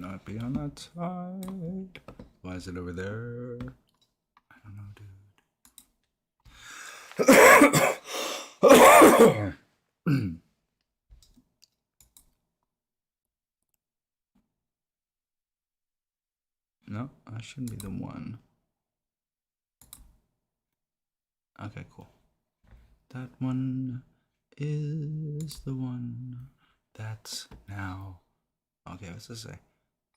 not be on that side. Why is it over there? I don't know, dude. No, I shouldn't be the one. Okay, cool. That one is the one that's now. Okay, what's this say?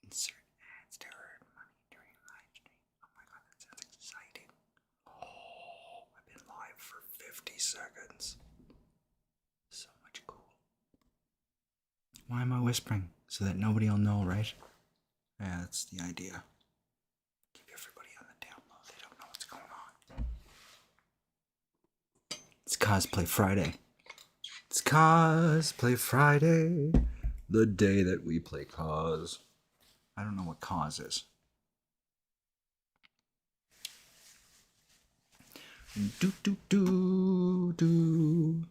Insert ads to earn money during live stream. Oh my god, that sounds exciting. Oh, I've been live for 50 seconds. So much cool. Why am I whispering? So that nobody will know, right? Yeah, that's the idea. Keep everybody on the down low. They don't know what's going on. It's Cosplay Friday. It's Cosplay Friday. The day that we play Cos. I don't know what Cos is. Do do do do.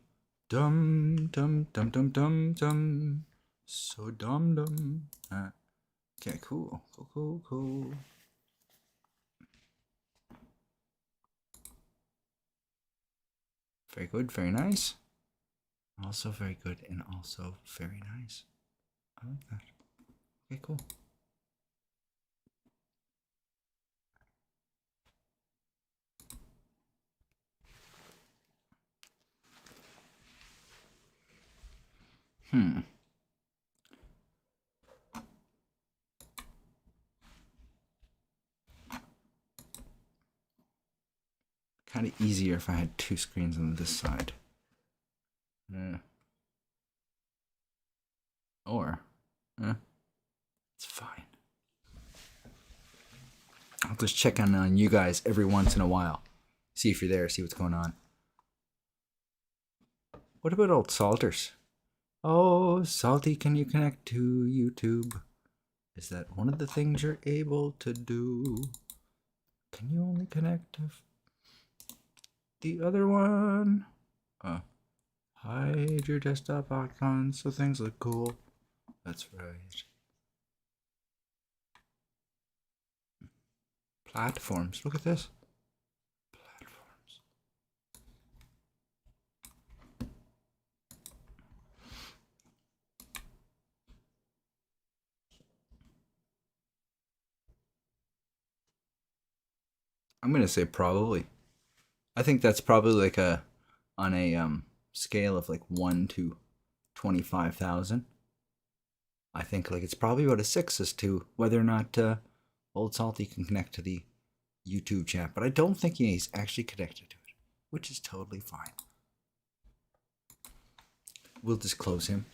Dum dum dum dum dum dum. So dum dum. Okay, cool. Cool. Very good, very nice. Also very good and also very nice. I like that. Okay, cool. Kind of easier if I had two screens on this side. Or, it's fine. I'll just check on you guys every once in a while. See if you're there, see what's going on. What about old Salters? Oh, Salty, can you connect to YouTube? Is that one of the things you're able to do? Can you only connect to the other one? Hide your desktop icon so things look cool. That's right. Platforms. Look at this. Platforms. I'm gonna say probably. I think that's probably like on a scale of like 1 to 25,000. I think like it's probably about a 6 as to whether or not Old Salty can connect to the YouTube chat, but I don't think he's actually connected to it, which is totally fine. We'll just close him.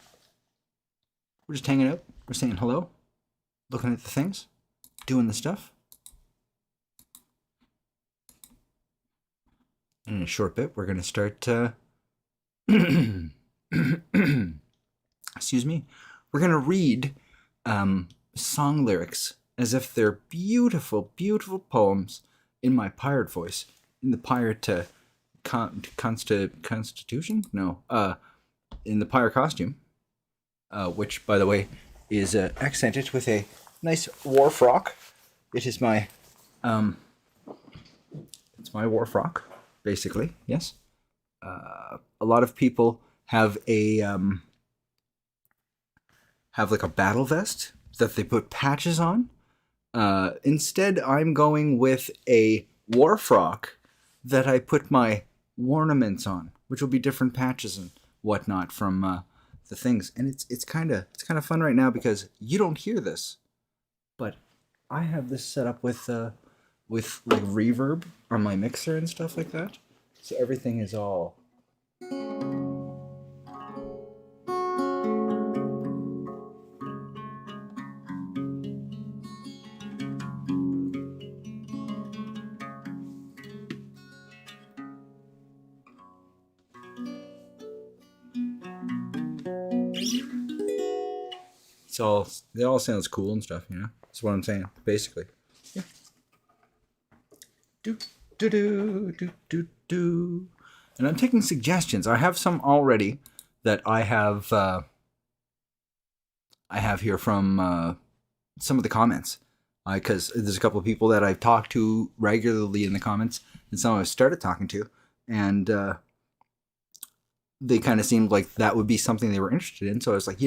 We're just hanging out. We're saying hello, looking at the things, doing the stuff. And in a short bit, we're going to start. Excuse me. We're going to read song lyrics as if they're beautiful, beautiful poems in my pirate voice. In the pirate constitution? No. In the pirate costume. Which, by the way, is accented with a nice war frock. It is my... it's my war frock, basically. Yes. A lot of people have a... have like a battle vest that they put patches on. Instead, I'm going with a war frock that I put my ornaments on, which will be different patches and whatnot from the things. And it's kind of fun right now because you don't hear this, but I have this set up with like reverb on my mixer and stuff like that. So everything is all. It all sounds cool and stuff, you know? That's what I'm saying, basically. Yeah. Do. And I'm taking suggestions. I have some already that I have here from some of the comments, because there's a couple of people that I've talked to regularly in the comments, and some I've started talking to, and they kind of seemed like that would be something they were interested in. So I was like,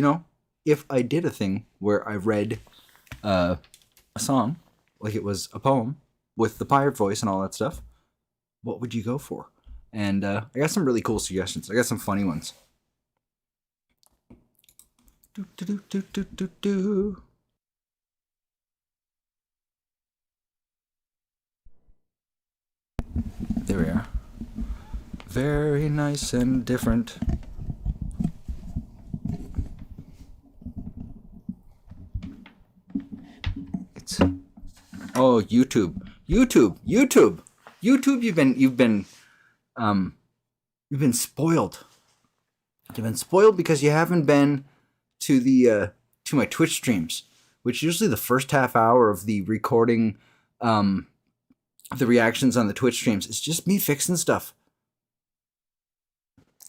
if I did a thing where I read a song, like it was a poem with the pirate voice and all that stuff, what would you go for? And I got some really cool suggestions. I got some funny ones. There we are. Very nice and different. It's YouTube. You've been spoiled. You've been spoiled because you haven't been to the to my Twitch streams, which usually the first half hour of the recording, the reactions on the Twitch streams is just me fixing stuff.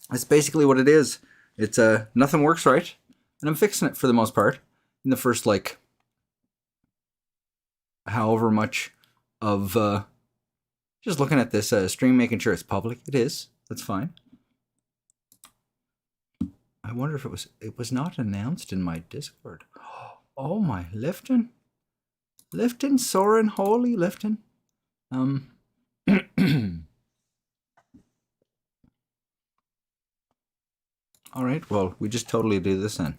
That's basically what it is. It's nothing works right, and I'm fixing it for the most part in the first however much of just looking at this stream, making sure it's public. It is. That's fine. I wonder if it was not announced in my Discord. Oh my, lifting, soaring, holy lifting. All right, well, we just totally do this then.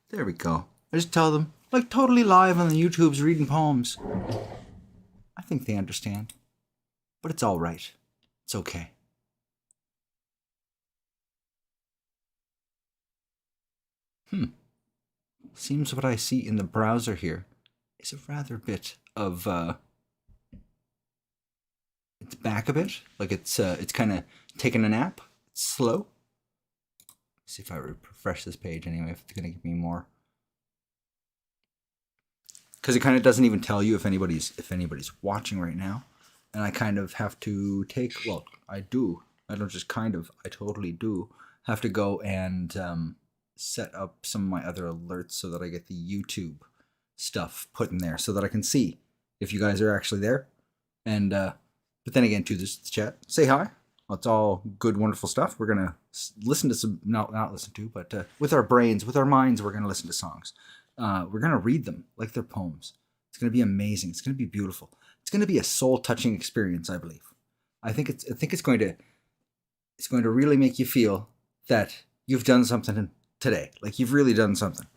There we go. I just tell them, like totally live on the YouTubes reading poems. I think they understand. But it's all right. It's okay. Seems what I see in the browser here is a rather bit of it's back a bit. Like it's kind of taking a nap. It's slow. See if I refresh this page anyway, if it's going to give me more. Because it kind of doesn't even tell you if anybody's watching right now. And I kind of have to take, well, I do. I don't just kind of, I totally do have to go and set up some of my other alerts so that I get the YouTube stuff put in there so that I can see if you guys are actually there. And, but then again, to this chat, say hi. Well, it's all good, wonderful stuff. We're going to listen to some, not listen to, but with our brains, with our minds, we're going to listen to songs. We're going to read them like they're poems. It's going to be amazing. It's going to be beautiful. It's going to be a soul-touching experience, I believe. I think it's going to really make you feel that you've done something today. Like you've really done something.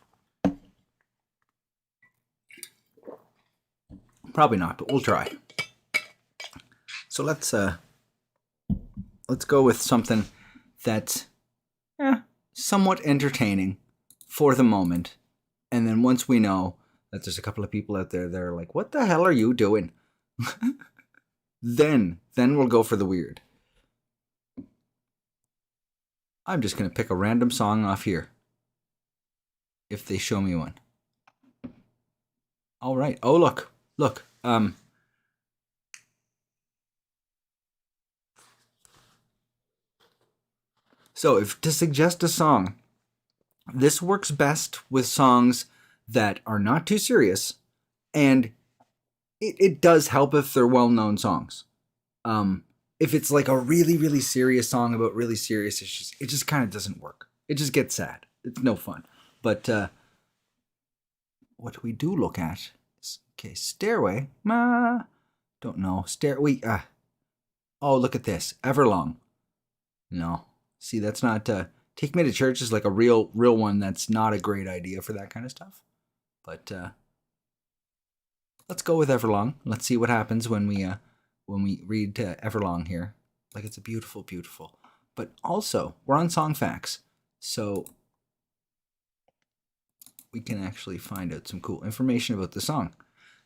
Probably not, but we'll try. So let's go with something that's somewhat entertaining for the moment. And then once we know that there's a couple of people out there that are like, what the hell are you doing? then we'll go for the weird. I'm just going to pick a random song off here. If they show me one. All right. Oh, look. So if to suggest a song, this works best with songs that are not too serious, and it does help if they're well-known songs. If it's like a really, really serious song about really serious issues, it just kind of doesn't work. It just gets sad. It's no fun. But what we do look at is, okay, Stairway. Don't know. Oh, look at this. Everlong. No. See, that's not... Take Me to Church is like a real one that's not a great idea for that kind of stuff. But let's go with Everlong. Let's see what happens when we read Everlong here. Like, it's a beautiful, beautiful. But also, we're on Song Facts, so we can actually find out some cool information about the song.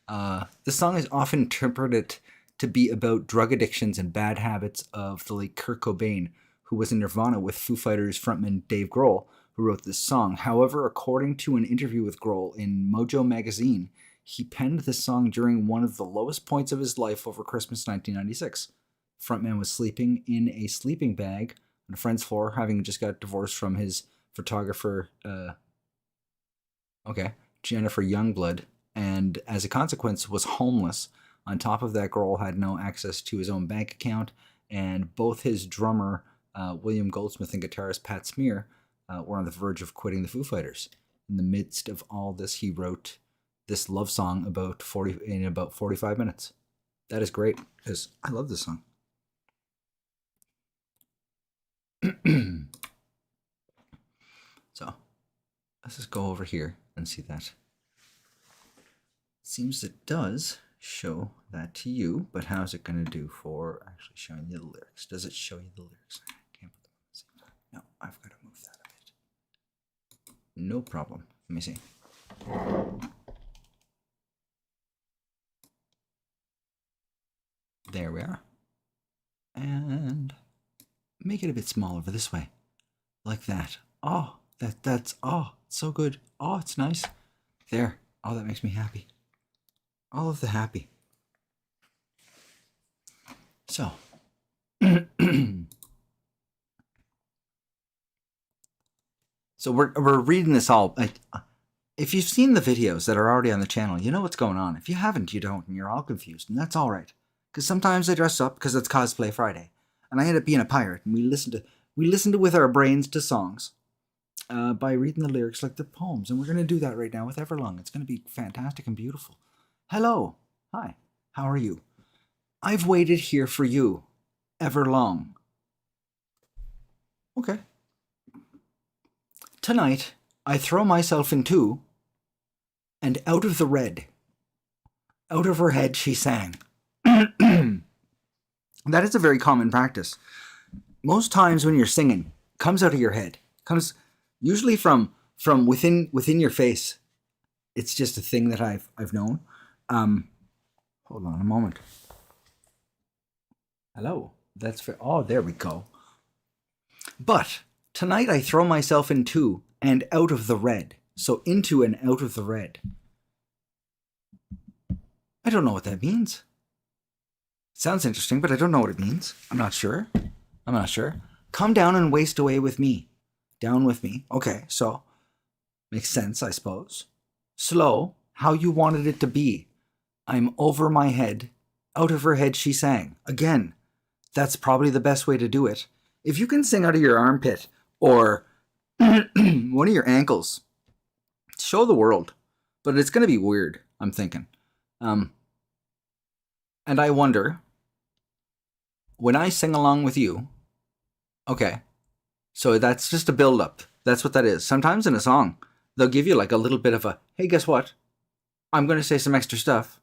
The song is often interpreted to be about drug addictions and bad habits of the late Kurt Cobain, who was in Nirvana with Foo Fighters frontman Dave Grohl, who wrote this song. However, according to an interview with Grohl in Mojo magazine, he penned this song during one of the lowest points of his life over Christmas 1996. Frontman was sleeping in a sleeping bag on a friend's floor, having just got divorced from his photographer, Jennifer Youngblood, and as a consequence was homeless. On top of that, Grohl had no access to his own bank account, and both his drummer, William Goldsmith, and guitarist Pat Smear were on the verge of quitting the Foo Fighters. In the midst of all this, he wrote this love song in about 45 minutes. That is great, because I love this song. So, let's just go over here and see that. Seems it does show that to you, but how's it going to do for actually showing you the lyrics? Does it show you the lyrics? I can't put them at the same time. No, I've got to move that a bit. No problem. Let me see. There we are. And make it a bit smaller over this way. Like that. Oh, that's so good. Oh, it's nice. There. Oh, that makes me happy. All of the happy. So. So we're reading this all. If you've seen the videos that are already on the channel, you know what's going on. If you haven't, you don't, and you're all confused, and that's all right. Because sometimes I dress up because it's Cosplay Friday, and I end up being a pirate, and we listen to with our brains to songs by reading the lyrics like the poems, and we're going to do that right now with Everlong. It's going to be fantastic and beautiful. Hello, hi, how are you? I've waited here for you, Everlong. Okay. Tonight, I throw myself into, and out of the red. Out of her head she sang. That is a very common practice. Most times when you're singing, it comes out of your head. It comes usually from within your face. It's just a thing that I've known. Hold on a moment. Hello. That's for, oh, there we go. But tonight I throw myself into and out of the red. So into and out of the red. I don't know what that means. Sounds interesting, but I don't know what it means. I'm not sure. Come down and waste away with me. Down with me. Okay, so makes sense, I suppose. Slow, how you wanted it to be. I'm over my head. Out of her head she sang. Again, that's probably the best way to do it. If you can sing out of your armpit or one of your ankles, show the world. But it's going to be weird, I'm thinking. And I wonder, when I sing along with you, okay, so that's just a build-up. That's what that is. Sometimes in a song, they'll give you like a little bit of a, hey, guess what? I'm going to say some extra stuff.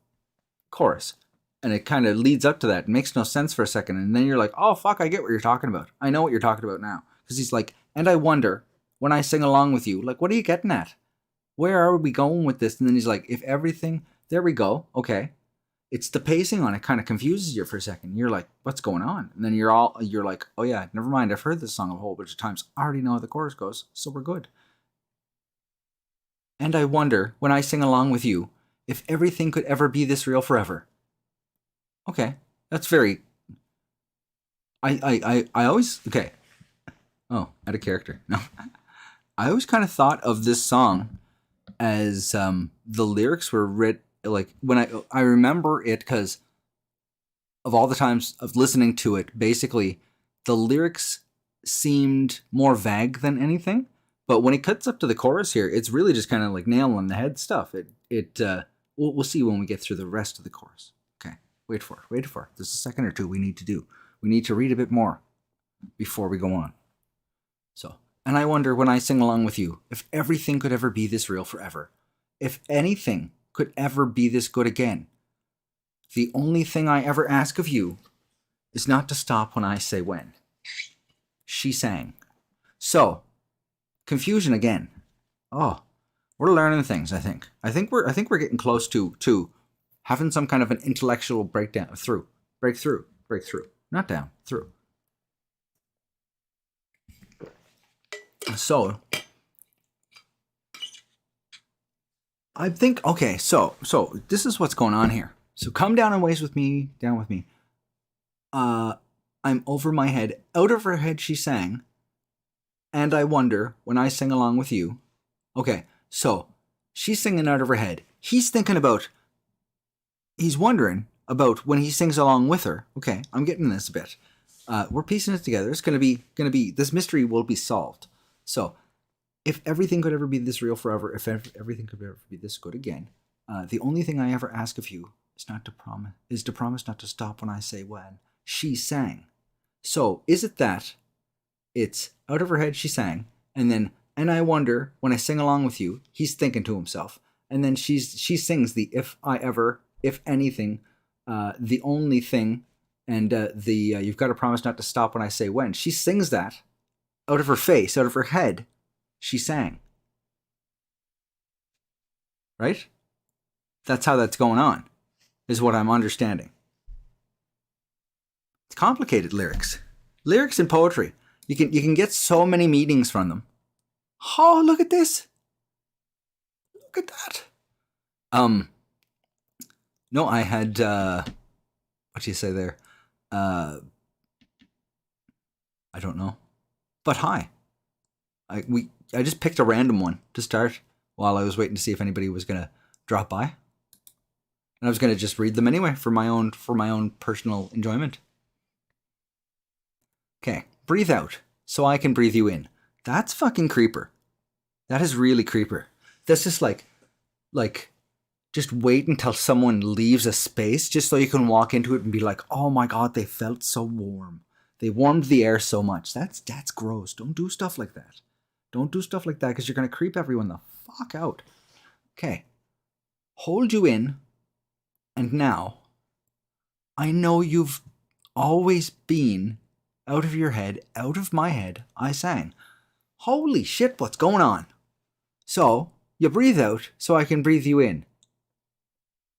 Chorus. And it kind of leads up to that. It makes no sense for a second. And then you're like, oh, fuck, I get what you're talking about. I know what you're talking about now. Because he's like, and I wonder, when I sing along with you, like, what are you getting at? Where are we going with this? And then he's like, if everything, there we go. Okay. It's the pacing on it kind of confuses you for a second. You're like, what's going on? And then you're like, oh yeah, never mind. I've heard this song a whole bunch of times. I already know how the chorus goes, so we're good. And I wonder, when I sing along with you, if everything could ever be this real forever. Okay, that's very. I always, okay. Oh, out of character. No, I always kind of thought of this song as the lyrics were written. Like when I remember it because of all the times of listening to it, basically the lyrics seemed more vague than anything. But when it cuts up to the chorus here, it's really just kind of like nail on the head stuff. We'll see when we get through the rest of the chorus. Okay, wait for it. There's a second or two we need to do. We need to read a bit more before we go on. So, and I wonder when I sing along with you, if everything could ever be this real forever, if anything could ever be this good again. The only thing I ever ask of you is not to stop when I say when. She sang. So, confusion again. Oh, we're learning things, I think. I think we're getting close to having some kind of an intellectual breakdown through. Break through. Break through. Not down. Through. So I think, okay, so this is what's going on here. So come down and ways with me, down with me. I'm over my head, out of her head she sang, and I wonder when I sing along with you. Okay, so she's singing out of her head. He's wondering about when he sings along with her. Okay, I'm getting this a bit. We're piecing it together. It's gonna be this mystery will be solved. So if everything could ever be this real forever, if everything could ever be this good again, the only thing I ever ask of you is to promise not to stop when I say when. She sang. So is it that it's out of her head she sang, and I wonder when I sing along with you, he's thinking to himself, and then she sings the if anything, the only thing, and you've got to promise not to stop when I say when. She sings that out of her face, out of her head. She sang. Right? That's how that's going on, is what I'm understanding. It's complicated lyrics. Lyrics and poetry. You can get so many meanings from them. Oh, look at this. Look at that. No, I had what do you say there? I don't know. But hi. I just picked a random one to start while I was waiting to see if anybody was gonna drop by. And I was gonna just read them anyway for my own personal enjoyment. Okay, breathe out so I can breathe you in. That's fucking creeper. That is really creeper. That's just like just wait until someone leaves a space just so you can walk into it and be like, oh my god, they felt so warm. They warmed the air so much. That's gross. Don't do stuff like that. Don't do stuff like that because you're going to creep everyone the fuck out. Okay. Hold you in. And now, I know you've always been out of your head, out of my head, I sang. Holy shit, what's going on? So, you breathe out so I can breathe you in.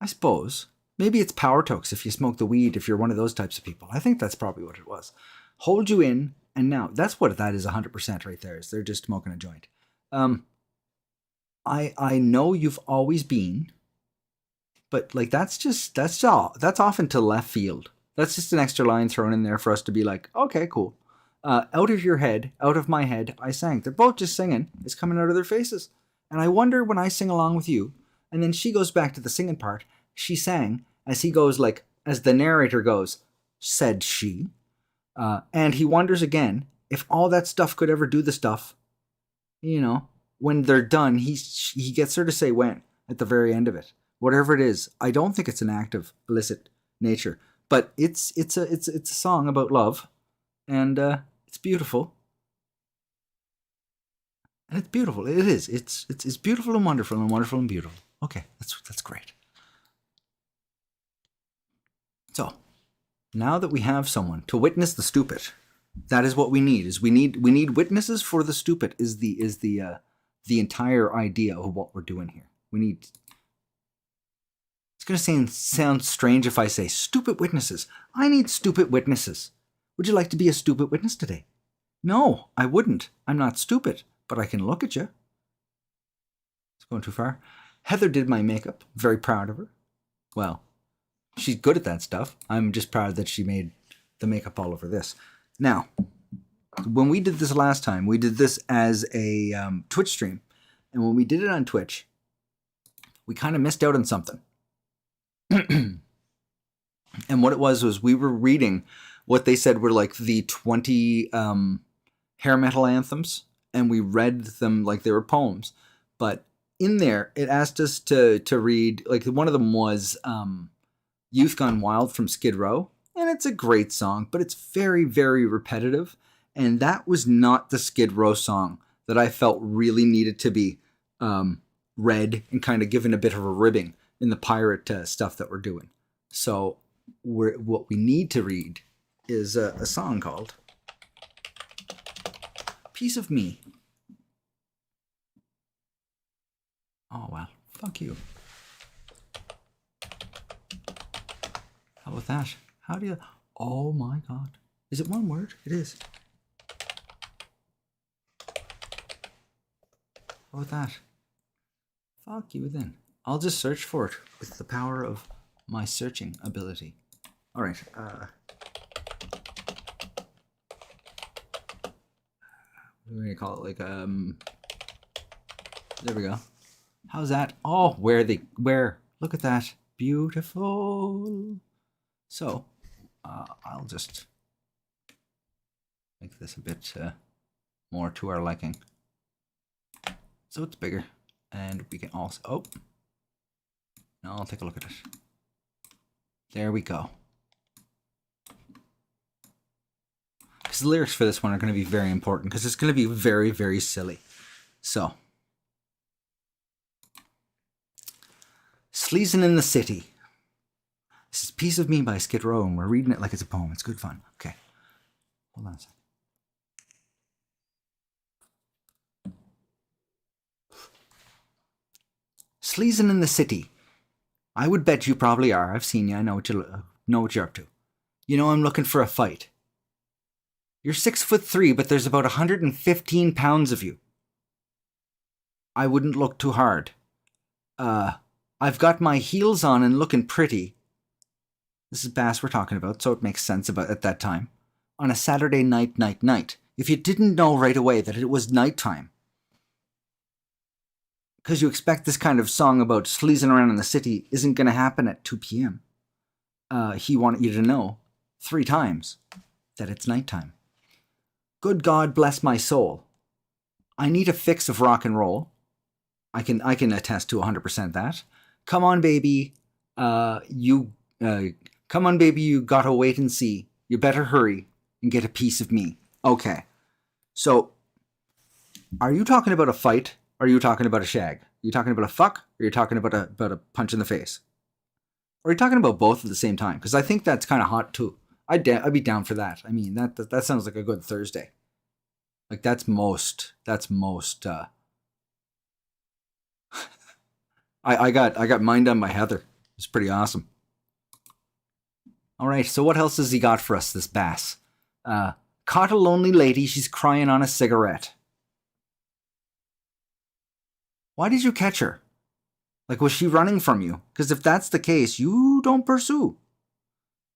I suppose. Maybe it's power tokes if you smoke the weed, if you're one of those types of people. I think that's probably what it was. Hold you in, and now. That's what that is 100% right there, is they're just smoking a joint. I know you've always been, but like that's often to left field. That's just an extra line thrown in there for us to be like, okay, cool. Out of your head, out of my head, I sang. They're both just singing. It's coming out of their faces. And I wonder when I sing along with you, and then she goes back to the singing part, she sang, as he goes like, as the narrator goes, said she. And he wonders again, if all that stuff could ever do the stuff, you know, when they're done, he gets her to say when at the very end of it. Whatever it is, I don't think it's an act of illicit nature, but it's a song about love, and it's beautiful. And it's beautiful. It is. It's beautiful and wonderful and wonderful and beautiful. Okay, that's great. So, now that we have someone to witness the stupid, that is what we need. Is we need witnesses for the stupid. Is the entire idea of what we're doing here. We need. It's going to sound strange if I say stupid witnesses. I need stupid witnesses. Would you like to be a stupid witness today? No, I wouldn't. I'm not stupid, but I can look at you. It's going too far. Heather did my makeup. Very proud of her. Well, she's good at that stuff. I'm just proud that she made the makeup all over this. Now, when we did this last time, we did this as a Twitch stream. And when we did it on Twitch, we kind of missed out on something. And what it was we were reading what they said were like the 20 hair metal anthems. And we read them like they were poems. But in there, it asked us to read, like one of them was Youth Gone Wild from Skid Row. And it's a great song, but it's very, very repetitive. And that was not the Skid Row song that I felt really needed to be read and kind of given a bit of a ribbing in the pirate stuff that we're doing. So what we need to read is a song called Peice of Me. Oh, well, fuck you. How about that? How do you... Oh my god. Is it one word? It is. How about that? Fuck you then. I'll just search for it with the power of my searching ability. Alright, what are we gonna call it? Like, there we go. How's that? Oh, where? Look at that. Beautiful. So, I'll just make this a bit more to our liking. So it's bigger. And we can also... Oh. Now I'll take a look at it. There we go. Because the lyrics for this one are going to be very important. Because it's going to be very, very silly. So. Sleazing in the City. This is Peice of Me by Skid Row, and we're reading it like it's a poem. It's good fun. Okay. Hold on a second. Sleazing in the City. I would bet you probably are. I've seen you. I know what you're up to. You know I'm looking for a fight. You're 6'3", but there's about 115 pounds of you. I wouldn't look too hard. I've got my heels on and looking pretty. This is Bass we're talking about, so it makes sense about at that time. On a Saturday night. If you didn't know right away that it was nighttime. Because you expect this kind of song about sleazing around in the city isn't going to happen at 2 p.m. He wanted you to know 3 times that it's nighttime. Good God bless my soul. I need a fix of rock and roll. I can attest to 100% that. Come on, baby. You gotta wait and see. You better hurry and get a piece of me. Okay. So, are you talking about a fight? Or are you talking about a shag? Are you talking about a fuck? Or are you talking about a punch in the face? Or are you talking about both at the same time? Because I think that's kind of hot too. I'd be down for that. I mean, that sounds like a good Thursday. Like that's most. I got mine done by Heather. It's pretty awesome. All right, so what else has he got for us, this Bass? Caught a lonely lady, she's crying on a cigarette. Why did you catch her? Like, was she running from you? Because if that's the case, you don't pursue.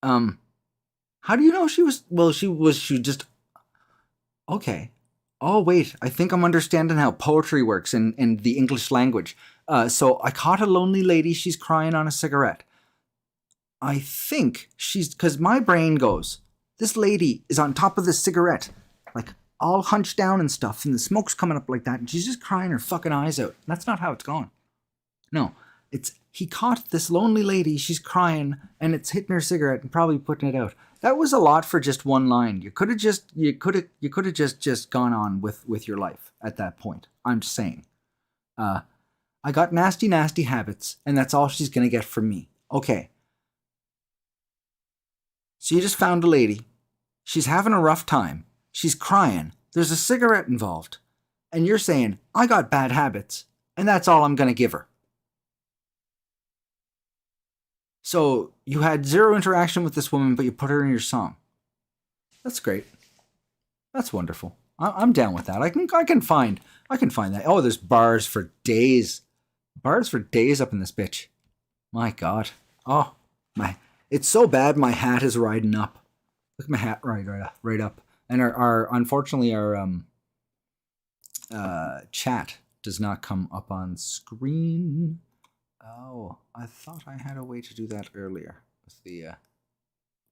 How do you know she was... Well, she just... Okay. Oh, wait. I think I'm understanding how poetry works in the English language. So, I caught a lonely lady, she's crying on a cigarette. I think she's... Because my brain goes, this lady is on top of this cigarette. Like, all hunched down and stuff, and the smoke's coming up like that, and she's just crying her fucking eyes out. That's not how it's going. No. It's... He caught this lonely lady, she's crying, and it's hitting her cigarette and probably putting it out. That was a lot for just one line. You could have just gone on with your life at that point. I'm just saying. I got nasty habits, and that's all she's gonna get from me. Okay. So you just found a lady. She's having a rough time. She's crying. There's a cigarette involved. And you're saying, I got bad habits, and that's all I'm gonna give her. So you had 0 interaction with this woman, but you put her in your song. That's great. That's wonderful. I'm down with that. I can find that. Oh, there's bars for days. Bars for days up in this bitch. My God. Oh, it's so bad my hat is riding up. Look at my hat right up. And unfortunately our chat does not come up on screen. Oh, I thought I had a way to do that earlier. With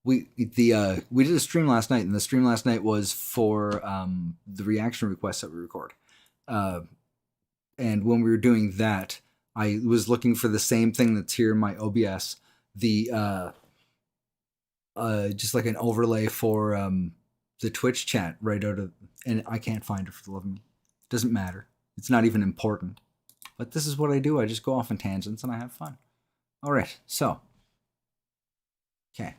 we did a stream last night, and the stream last night was for the reaction requests that we record. And when we were doing that, I was looking for the same thing that's here in my OBS, the just like an overlay for the Twitch chat right out of, and I can't find it for the love of me. It doesn't matter. It's not even important. But this is what I do. I just go off on tangents and I have fun. All right, so. Okay.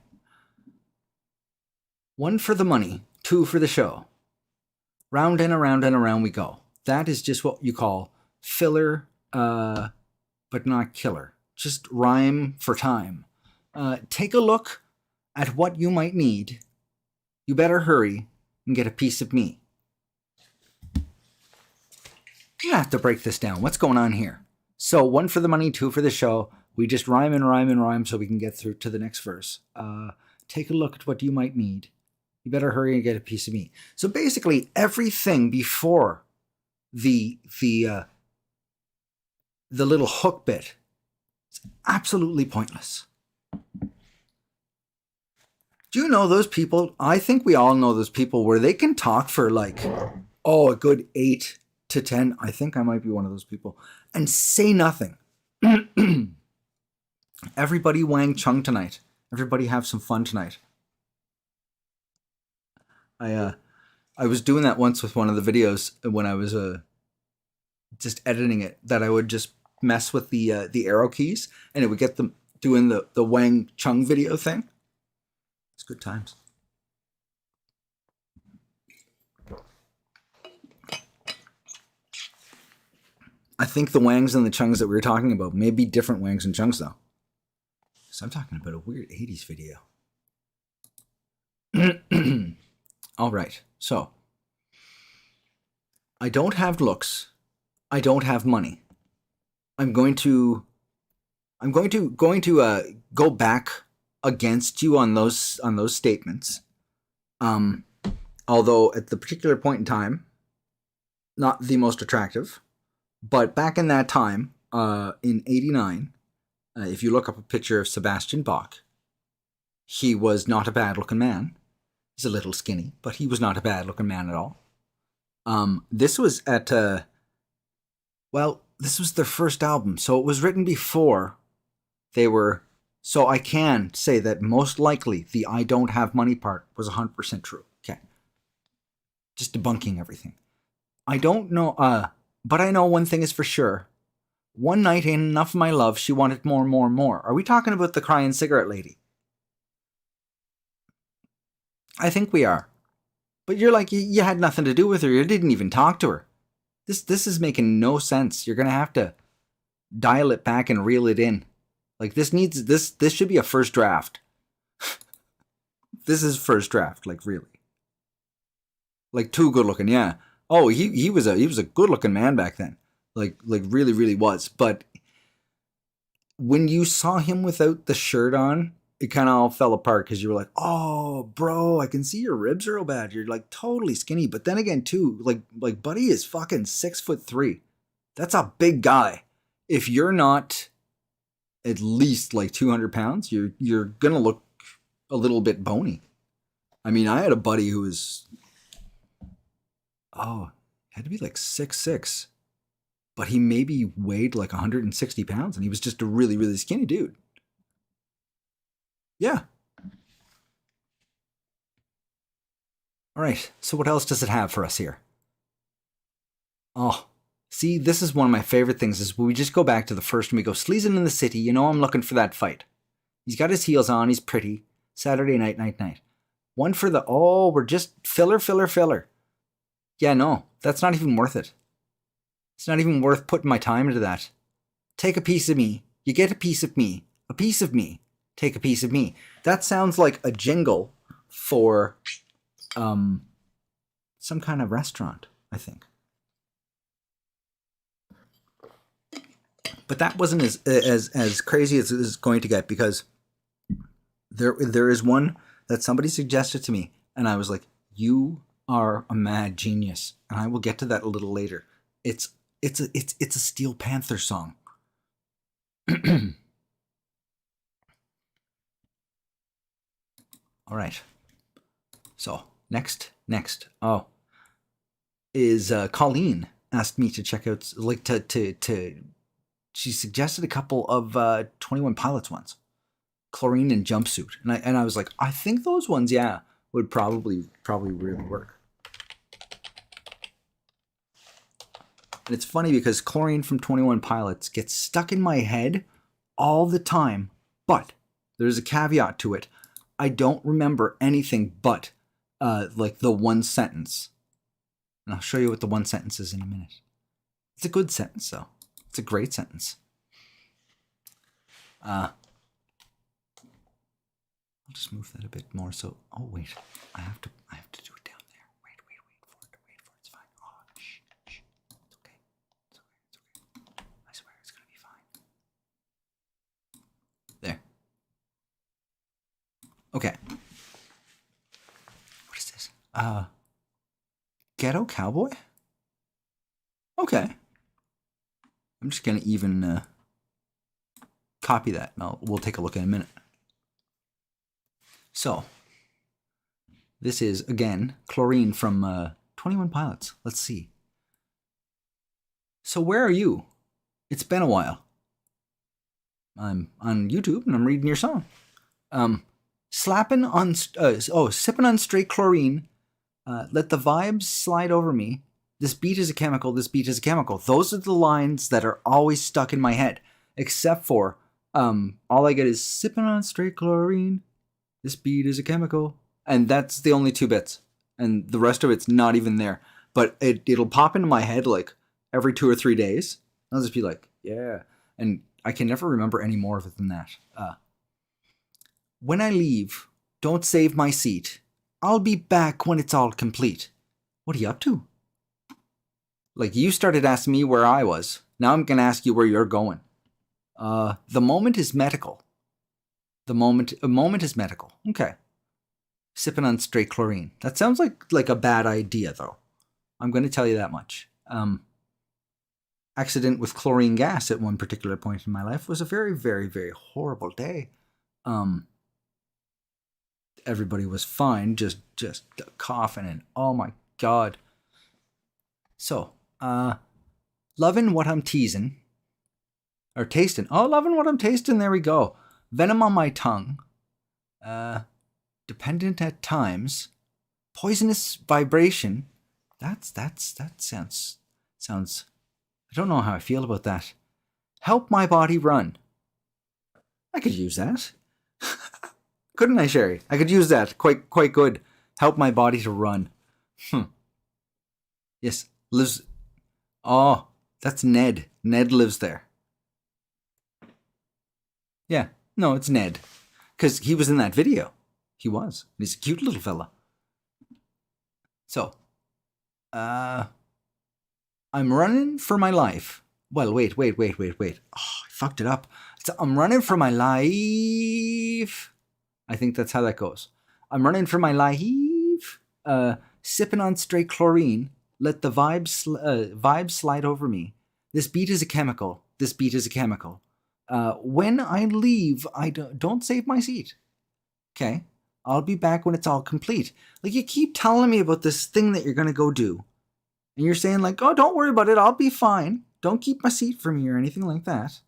1 for the money, 2 for the show. Round and around and around we go. That is just what you call filler, but not killer. Just rhyme for time. Take a look at what you might need, you better hurry and get a piece of me. I'm gonna have to break this down. What's going on here? So 1 for the money, 2 for the show. We just rhyme and rhyme and rhyme so we can get through to the next verse. Take a look at what you might need. You better hurry and get a piece of me. So basically, everything before the little hook bit is absolutely pointless. Do you know those people? I think we all know those people where they can talk for like, a good 8 to 10. I think I might be one of those people. And say nothing. Everybody Wang Chung tonight. Everybody have some fun tonight. I was doing that once with one of the videos when I was just editing it, that I would just mess with the arrow keys and it would get them doing the Wang Chung video thing. It's good times. I think the Wangs and the Chungs that we were talking about may be different Wangs and Chungs though. So I'm talking about a weird 80s video. All right, so I don't have looks. I don't have money. I'm going to go back against you on those statements. Although at the particular point in time, not the most attractive, but back in that time, in '89, if you look up a picture of Sebastian Bach, he was not a bad-looking man. He's a little skinny, but he was not a bad-looking man at all. This was at, this was their first album, so it was written before they were, so I can say that most likely the I don't have money part was 100% true. Okay. Just debunking everything. I don't know, but I know one thing is for sure. One night ain't enough of my love, she wanted more, more, more. Are we talking about the crying cigarette lady? I think we are. But you're like, you had nothing to do with her. You didn't even talk to her. This is making no sense. You're going to have to dial it back and reel it in. Like this should be a first draft. This is first draft, like really. Like too good looking, yeah. Oh, he was a good looking man back then. Like really, really was. But when you saw him without the shirt on, it kind of all fell apart because you were like, oh, bro, I can see your ribs real bad. You're like totally skinny. But then again, too, like Buddy is fucking 6'3". That's a big guy. If you're not at least like 200 pounds, you're going to look a little bit bony. I mean, I had a buddy who was, had to be like 6'6". But he maybe weighed like 160 pounds and he was just a really, really skinny dude. Yeah. All right. So what else does it have for us here? Oh, see, this is one of my favorite things is we just go back to the first and we go, sleazing in the city. You know, I'm looking for that fight. He's got his heels on. He's pretty. Saturday night. One for the, we're just filler. Yeah, no, that's not even worth it. It's not even worth putting my time into that. Take a piece of me. You get a piece of me. A piece of me. Take a piece of me. That sounds like a jingle for some kind of restaurant, I think. But that wasn't as crazy as it is going to get because there is one that somebody suggested to me and I was like, you are a mad genius. And I will get to that a little later. It's a Steel Panther song. All right. So next. Is COLLEEN asked me to check out, like to she suggested a couple of 21 Pilots ones, Chlorine and Jumpsuit, and I was like, I think those ones, yeah, would probably really work. And it's funny because Chlorine from 21 Pilots gets stuck in my head all the time, but there's a caveat to it. I don't remember anything but like the one sentence. And I'll show you what the one sentence is in a minute. It's a good sentence, though. It's a great sentence. I'll I'll just move that a bit more. So, oh wait, I have to do it down there. Wait for it. It's fine. Oh, shh. It's okay. I swear it's gonna be fine. There. Okay. What is this? Ghetto Cowboy? Okay. I'm just gonna even copy that. We'll take a look in a minute. So, this is, again, Chlorine from 21 Pilots. Let's see. So where are you? It's been a while. I'm on YouTube and I'm reading your song. Sipping on straight chlorine. Let the vibes slide over me. This beat is a chemical. This beat is a chemical. Those are the lines that are always stuck in my head. Except for, all I get is sipping on straight chlorine. This beat is a chemical. And that's the only 2 bits. And the rest of it's not even there. But it'll pop into my head like every 2 or 3 days. I'll just be like, yeah. And I can never remember any more of it than that. When I leave, don't save my seat. I'll be back when it's all complete. What are you up to? Like, you started asking me where I was. Now I'm going to ask you where you're going. The moment is medical. A moment is medical. Okay. Sipping on straight chlorine. That sounds like a bad idea, though. I'm going to tell you that much. Accident with chlorine gas at one particular point in my life was a very, very, very horrible day. Everybody was fine, just coughing, and oh my god. So, loving what I'm teasing. Or tasting. Oh, loving what I'm tasting. There we go. Venom on my tongue. Dependent at times. Poisonous vibration. That sounds. I don't know how I feel about that. Help my body run. I could use that. Couldn't I, Sherry? I could use that. Quite good. Help my body to run. Yes. Lives. Oh, that's Ned. Ned lives there. Yeah. No, it's Ned. Because he was in that video. He was. He's a cute little fella. So. I'm running for my life. Well, wait. Oh, I fucked it up. So I'm running for my life. I think that's how that goes. I'm running for my life. Sipping on straight chlorine. Let the vibes slide over me. This beat is a chemical. This beat is a chemical. When I leave, I don't save my seat. Okay? I'll be back when it's all complete. Like, you keep telling me about this thing that you're going to go do. And you're saying like, oh, don't worry about it. I'll be fine. Don't keep my seat from me or anything like that.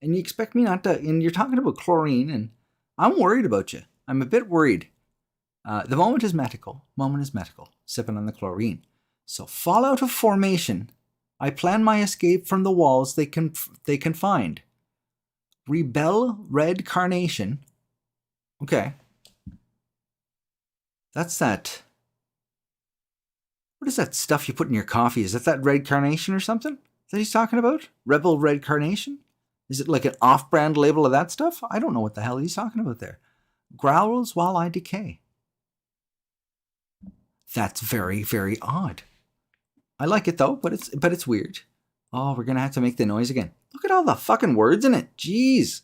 And you expect me not to. And you're talking about chlorine, and I'm worried about you. I'm a bit worried. The moment is medical. Sipping on the chlorine. So fall out of formation. I plan my escape from the walls they confined. Rebel red carnation. Okay. That's that. What is that stuff you put in your coffee? Is that red carnation or something that he's talking about? Rebel red carnation? Is it like an off-brand label of that stuff? I don't know what the hell he's talking about there. Growls while I decay. That's very, very odd. I like it though, but it's weird. Oh, we're gonna have to make the noise again. Look at all the fucking words in it. Jeez.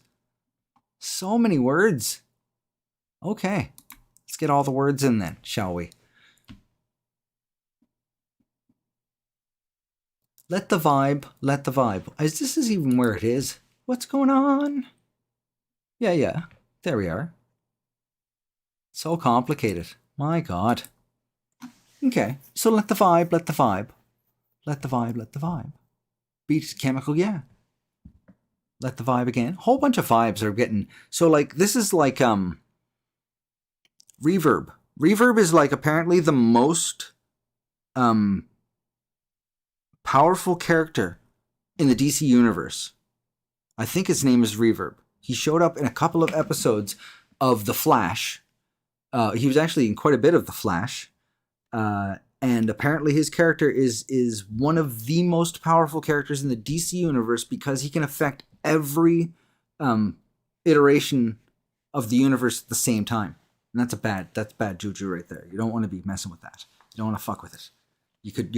So many words. Okay. Let's get all the words in then, shall we? Let the vibe. Is this even where it is? What's going on? Yeah. There we are. So complicated. My God. Okay, so let the vibe. Beat is chemical, yeah. Let the vibe again. Whole bunch of vibes are getting... So, like, this is like, Reverb. Reverb is, like, apparently the most, powerful character in the DC universe. I think his name is Reverb. He showed up in a couple of episodes of The Flash. He was actually in quite a bit of The Flash. And apparently his character is one of the most powerful characters in the DC universe because he can affect every iteration of the universe at the same time. And that's bad juju right there. You don't want to be messing with that. You don't want to fuck with it. You could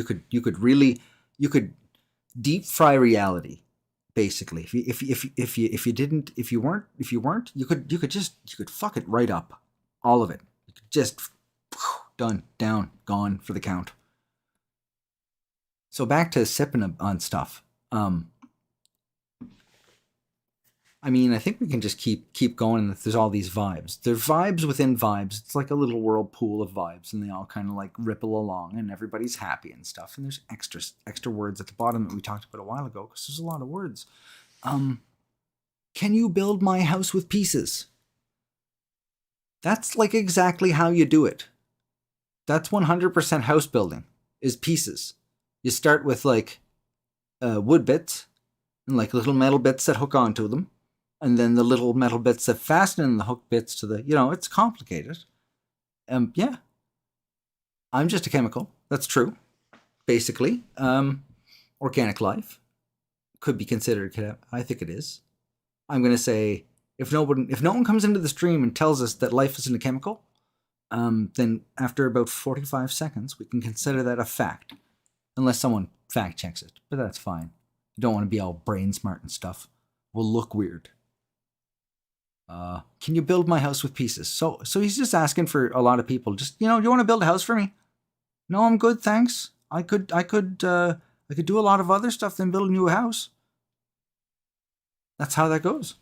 deep fry reality, basically. If you weren't, you could fuck it right up. All of it. You could just done, down, gone for the count. So back to sipping on stuff. I mean, I think we can just keep going. There's all these vibes. There's vibes within vibes. It's like a little whirlpool of vibes, and they all kind of like ripple along, and everybody's happy and stuff. And there's extra words at the bottom that we talked about a while ago, because there's a lot of words. Can you build my house with pieces? That's like exactly how you do it. That's 100% house building, is pieces. You start with like wood bits and like little metal bits that hook onto them. And then the little metal bits that fasten the hook bits to the, it's complicated. Yeah. I'm just a chemical. That's true. Basically. Organic life could be considered, I think it is. I'm going to say, if no one comes into the stream and tells us that life isn't a chemical, then after about 45 seconds, we can consider that a fact. Unless someone fact checks it. But that's fine. You don't want to be all brain smart and stuff. We'll look weird. Can you build my house with pieces? So he's just asking for a lot of people. Just, do you want to build a house for me? No, I'm good, thanks. I could do a lot of other stuff than build a new house. That's how that goes.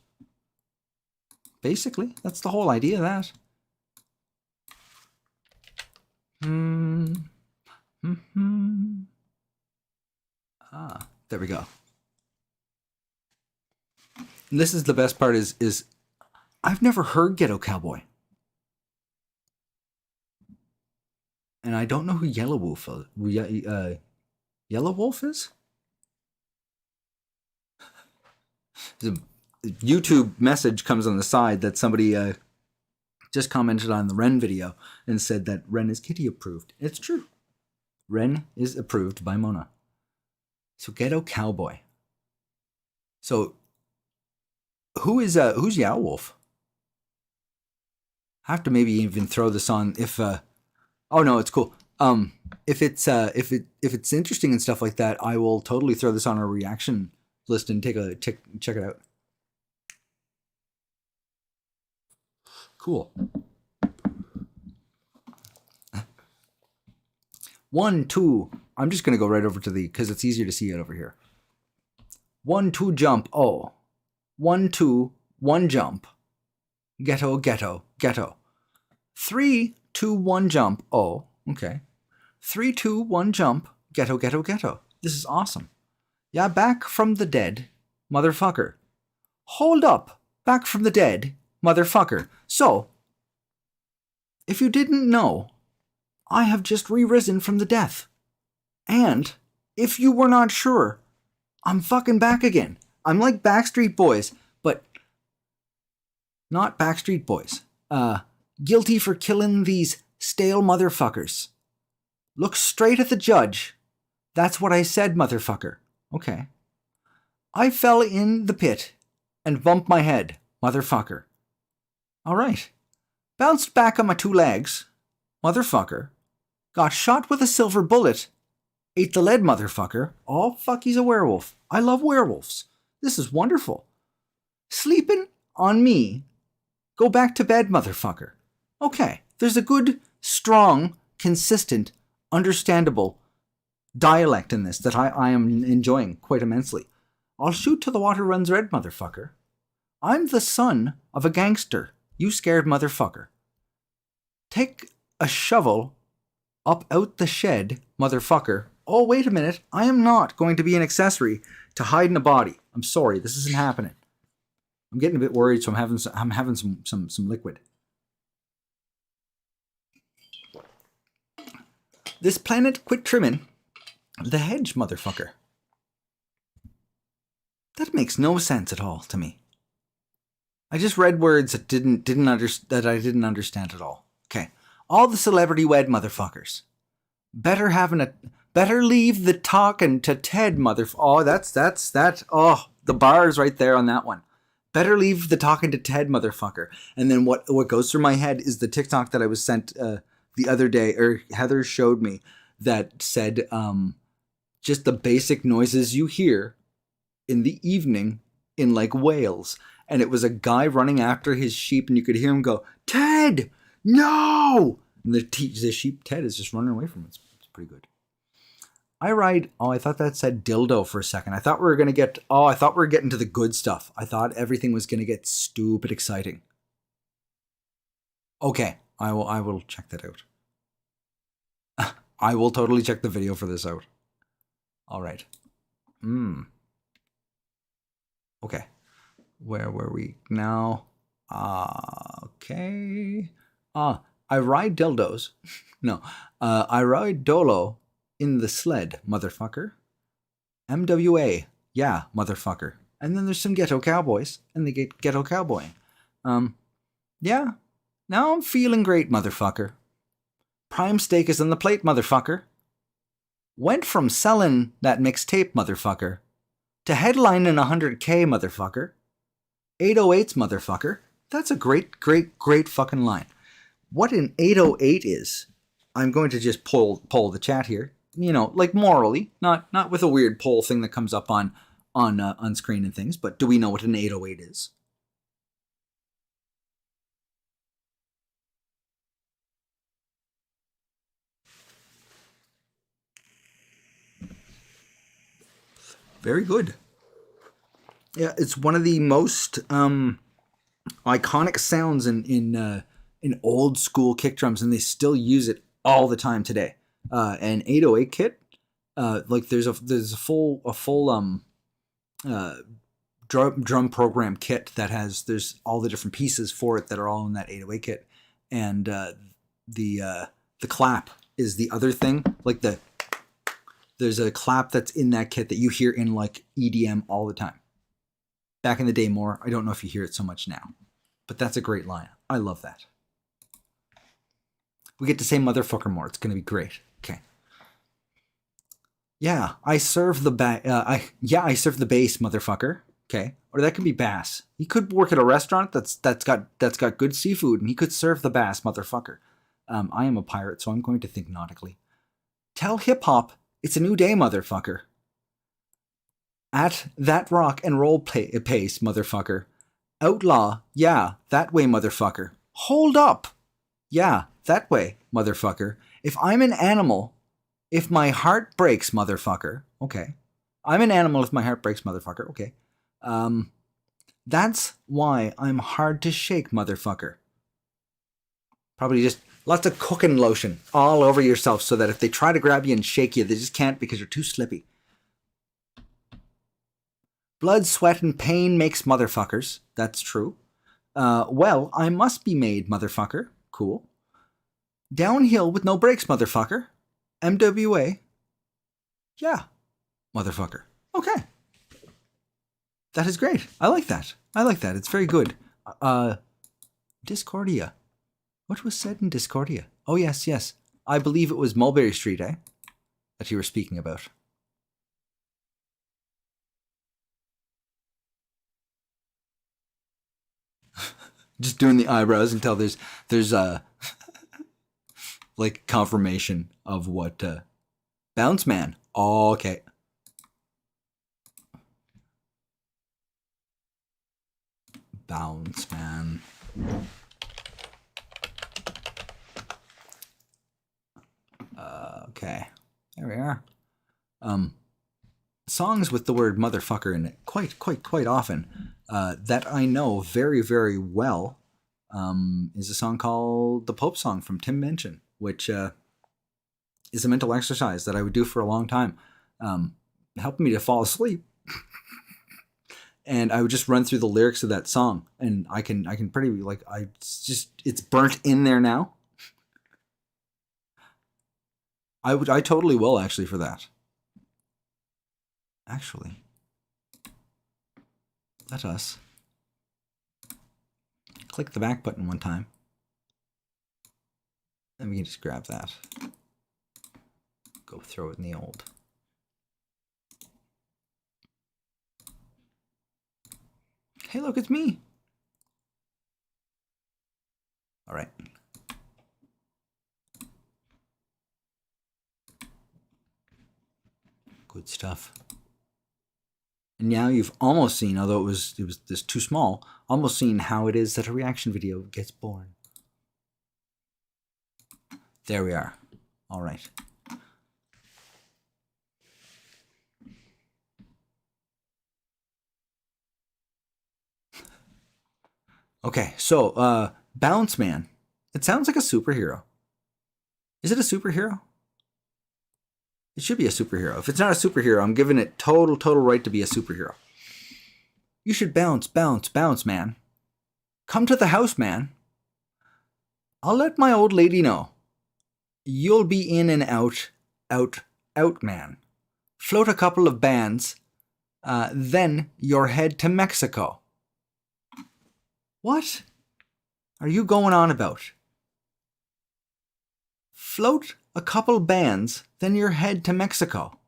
Basically, that's the whole idea of that. There we go. And this is the best part is I've never heard Ghetto Cowboy. And I don't know who Yellow Wolf is. Yellow Wolf is? There's a YouTube message comes on the side that somebody just commented on the Ren video and said that Ren is kitty approved. It's true. Ren is approved by Mona. So Ghetto Cowboy. So who's Yow Wolf? I have to maybe even throw this on if oh no, it's cool. If it's interesting and stuff like that, I will totally throw this on our reaction list and check it out. Cool. 1, 2. I'm just gonna go right over to because it's easier to see it over here. 1, 2 jump. Oh. 1, 2, 1 jump. Ghetto, ghetto, ghetto. 3, 2, 1 jump. Oh, okay. 3, 2, 1 jump. Ghetto, ghetto, ghetto. This is awesome. Yeah, back from the dead, motherfucker. Hold up. Back from the dead, motherfucker. So, if you didn't know, I have just re-risen from the death. And, if you were not sure, I'm fucking back again. I'm like Backstreet Boys, but not Backstreet Boys. Guilty for killing these stale motherfuckers. Look straight at the judge. That's what I said, motherfucker. Okay. I fell in the pit and bumped my head, motherfucker. All right. Bounced back on my 2 legs, motherfucker. Got shot with a silver bullet. Ate the lead, motherfucker. Oh, fuck, he's a werewolf. I love werewolves. This is wonderful. Sleeping on me. Go back to bed, motherfucker. Okay, there's a good, strong, consistent, understandable dialect in this that I am enjoying quite immensely. I'll shoot till the water runs red, motherfucker. I'm the son of a gangster, you scared motherfucker. Take a shovel up out the shed, motherfucker. Oh, wait a minute. I am not going to be an accessory to hide in a body. I'm sorry, this isn't happening. I'm getting a bit worried, so I'm having some liquid. This planet quit trimming the hedge, motherfucker. That makes no sense at all to me. I just read words that I didn't understand at all. Okay. All the celebrity wed motherfuckers. Better leave the talking to Ted, Oh, that's that. Oh, the bars right there on that one. Better leave the talking to Ted, motherfucker. And then what goes through my head is the TikTok that I was sent the other day, or Heather showed me, that said just the basic noises you hear in the evening in like Wales. And it was a guy running after his sheep, and you could hear him go, Ted, no! And the sheep Ted is just running away from it. It's pretty good. I ride, I thought that said dildo for a second. I thought we were getting to the good stuff. I thought everything was going to get stupid exciting. Okay, I will check that out. I will totally check the video for this out. All right. Okay. Where were we now? Okay. I ride dildos. No. I ride dolo in the sled, motherfucker. MWA. Yeah, motherfucker. And then there's some ghetto cowboys, and they get ghetto cowboying. Yeah. Now I'm feeling great, motherfucker. Prime steak is on the plate, motherfucker. Went from selling that mixtape, motherfucker, to headlining 100K, motherfucker. 808s, motherfucker. That's a great, great, great fucking line. What an 808 is, I'm going to just poll the chat here. You know, like morally, not with a weird poll thing that comes up on screen and things, but do we know what an 808 is? Very good. Yeah, it's one of the most iconic sounds in old school kick drums, and they still use it all the time today. An 808 kit, like there's a full drum program kit that there's all the different pieces for it that are all in that 808 kit, and the clap is the other thing. Like there's a clap that's in that kit that you hear in like EDM all the time. Back in the day more. I don't know if you hear it so much now. But that's a great line. I love that. We get to say motherfucker more. It's going to be great. Okay. Yeah, I serve the I serve the bass, motherfucker. Okay. Or that could be bass. He could work at a restaurant that's got good seafood, and he could serve the bass, motherfucker. I am a pirate, so I'm going to think nautically. Tell hip hop it's a new day, motherfucker. At that rock and roll pace, motherfucker. Outlaw, yeah, that way, motherfucker. Hold up, yeah, that way, motherfucker. If I'm an animal, if my heart breaks, motherfucker. Okay. I'm an animal if my heart breaks, motherfucker. Okay. That's why I'm hard to shake, motherfucker. Probably just lots of cooking lotion all over yourself so that if they try to grab you and shake you, they just can't because you're too slippy. Blood, sweat, and pain makes motherfuckers. That's true. Well, I must be made, motherfucker. Cool. Downhill with no brakes, motherfucker. MWA. Yeah, motherfucker. Okay. That is great. I like that. It's very good. Discordia. What was said in Discordia? Oh, yes. I believe it was Mulberry Street, that you were speaking about. Just doing the eyebrows until there's like confirmation of what Bounce Man. Oh, okay. Bounce Man. Okay. There we are. Songs with the word motherfucker in it quite often. That I know very, very well is a song called The Pope Song from Tim Minchin, which is a mental exercise that I would do for a long time, helping me to fall asleep. And I would just run through the lyrics of that song, and I can pretty like it's burnt in there now. I totally will actually for that. Actually, let us click the back button one time. Then we can just grab that. Go throw it in the old. Hey, look, it's me. All right. Good stuff. And now you've almost seen, although it was just too small, almost seen how it is that a reaction video gets born. There we are. All right. Okay, so Bounce Man. It sounds like a superhero. Is it a superhero? It should be a superhero. If it's not a superhero, I'm giving it total right to be a superhero. You should bounce, bounce, bounce, man. Come to the house, man. I'll let my old lady know. You'll be in and out, out, man. Float a couple of bands, then you're head to Mexico. What are you going on about? Float a couple bands, then you're head to Mexico.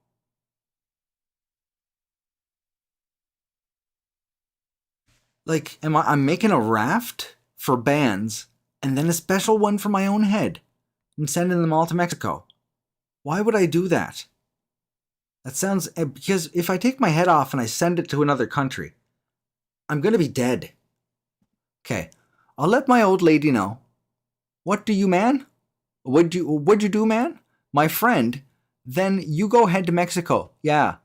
Like, I'm making a raft for bands and then a special one for my own head and sending them all to Mexico. Why would I do that? That sounds, because if I take my head off and I send it to another country, I'm going to be dead. Okay, I'll let my old lady know. What do you, man? What'd you do, man? My friend. Then you go head to Mexico. Yeah.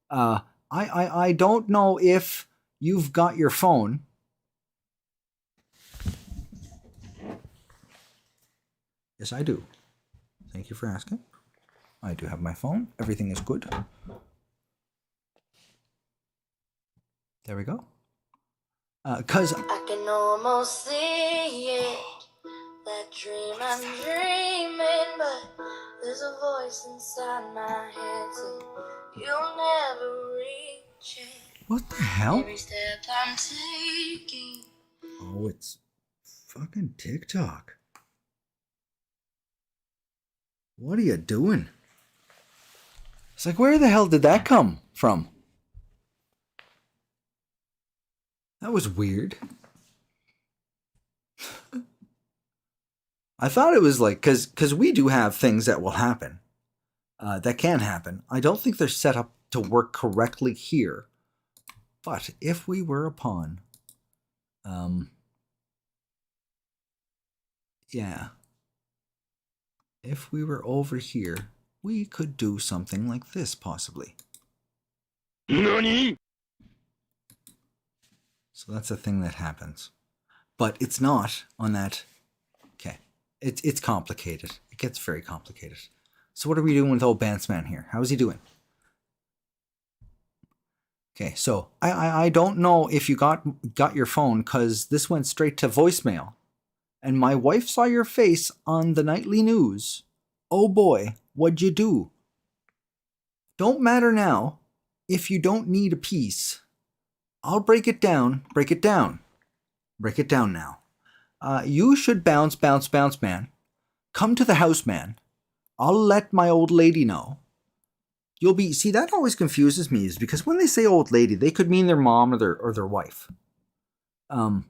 I don't know if you've got your phone. Yes, I do. Thank you for asking. I do have my phone. Everything is good. There we go. 'Cause I can almost see it, that dream I'm dreaming, but there's a voice inside my head saying you'll never reach it. What the hell? Every step I'm taking. Oh, it's fucking TikTok. What are you doing? It's like, where the hell did that come from? That was weird. I thought it was like, because we do have things that will happen, that can happen. I don't think they're set up to work correctly here. But if we were upon, yeah, if we were over here, we could do something like this, possibly. NANI?! So that's a thing that happens. But it's not on that. Okay. It's complicated. It gets very complicated. So what are we doing with old Bantsman here? How is he doing? Okay, so I don't know if you got your phone, because this went straight to voicemail. And my wife saw your face on the nightly news. Oh boy, what'd you do? Don't matter now. If you don't need a piece, I'll break it down. Break it down. Break it down now. You should bounce, bounce, bounce, man. Come to the house, man. I'll let my old lady know. You'll be... See, that always confuses me, is because when they say old lady, they could mean their mom or their wife. You'll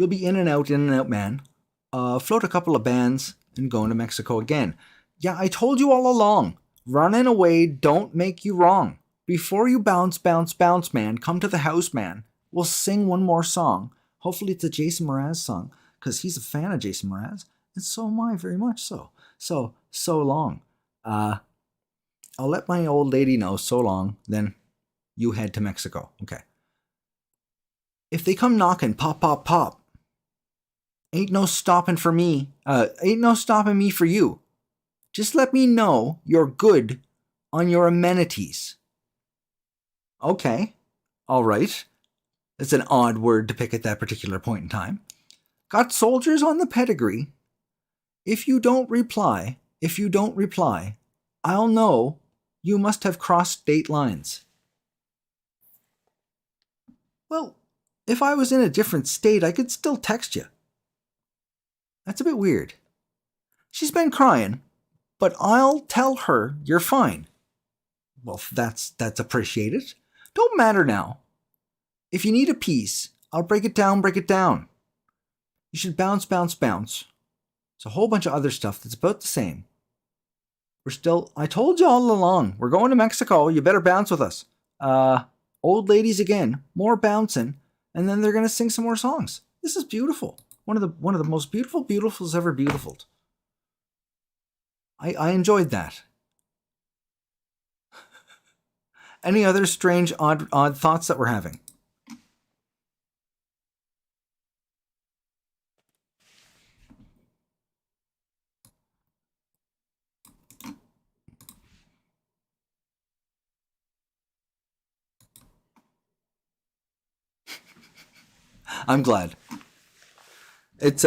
be in and out, man. Float a couple of bands and going to Mexico again. Yeah, I told you all along. Running away don't make you wrong. Before you bounce, bounce, bounce, man, come to the house, man. We'll sing one more song. Hopefully it's a Jason Mraz song, because he's a fan of Jason Mraz, and so am I, very much so. So long. I'll let my old lady know, so long, then you head to Mexico. Okay. If they come knocking, pop, pop, pop. Ain't no stopping for me. Ain't no stopping me for you. Just let me know you're good on your amenities. Okay. All right. It's an odd word to pick at that particular point in time. Got soldiers on the pedigree. If you don't reply, I'll know you must have crossed state lines. Well, if I was in a different state, I could still text you. That's a bit weird. She's been crying, but I'll tell her you're fine. Well, that's appreciated. Don't matter now. If you need a piece, I'll break it down, break it down. You should bounce, bounce, bounce. It's a whole bunch of other stuff that's about the same. I told you all along, we're going to Mexico, you better bounce with us. Old ladies again, more bouncing, and then they're gonna sing some more songs. This is beautiful. One of the most beautifuls ever beautifuled. I enjoyed that. Any other strange, odd thoughts that we're having? I'm glad. It's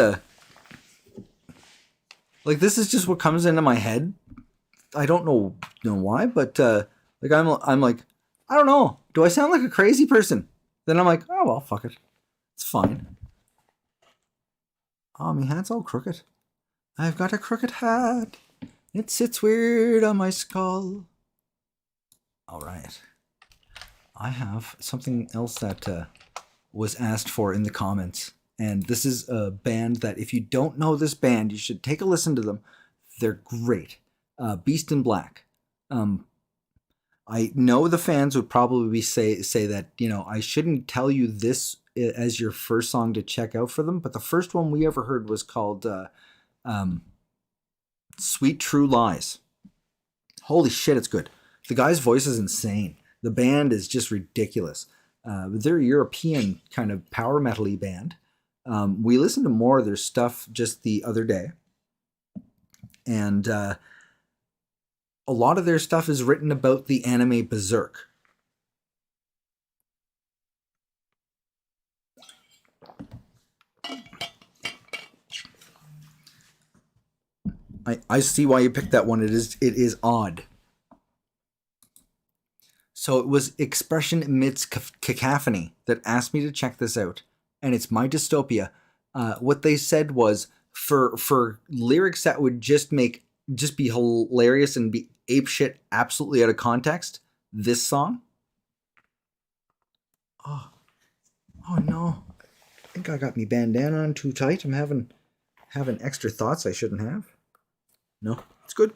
like this is just what comes into my head. I don't know why, but like I'm like, I don't know. Do I sound like a crazy person? Then I'm like, oh well, fuck it. It's fine. Oh, my hat's all crooked. I've got a crooked hat. It sits weird on my skull. All right. I have something else that was asked for in the comments. And this is a band that if you don't know this band, you should take a listen to them. They're great. Beast in Black. I know the fans would probably say that, you know, I shouldn't tell you this as your first song to check out for them, but the first one we ever heard was called Sweet True Lies. Holy shit, it's good. The guy's voice is insane. The band is just ridiculous. They're a European kind of power metal-y band. We listened to more of their stuff just the other day. And a lot of their stuff is written about the anime Berserk. I see why you picked that one. It is odd. So it was ExpressionAmidstCacophony that asked me to check this out, and it's my Dystopia. What they said was for lyrics that would just be hilarious and be apeshit absolutely out of context, this song. Oh no! I think I got me bandana on too tight. I'm having extra thoughts I shouldn't have. No, it's good.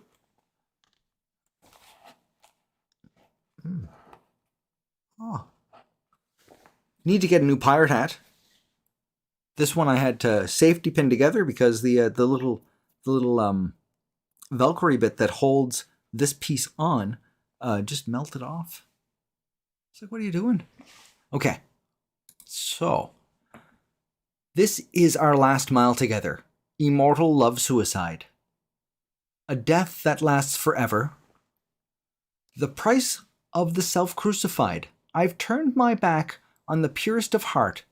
Oh. Need to get a new pirate hat. This one I had to safety pin together because the little Velcro bit that holds this piece on just melted off. It's like, what are you doing? Okay. So, this is our last mile together. Immortal love suicide. A death that lasts forever. The price of the self-crucified. I've turned my back on the purest of heart.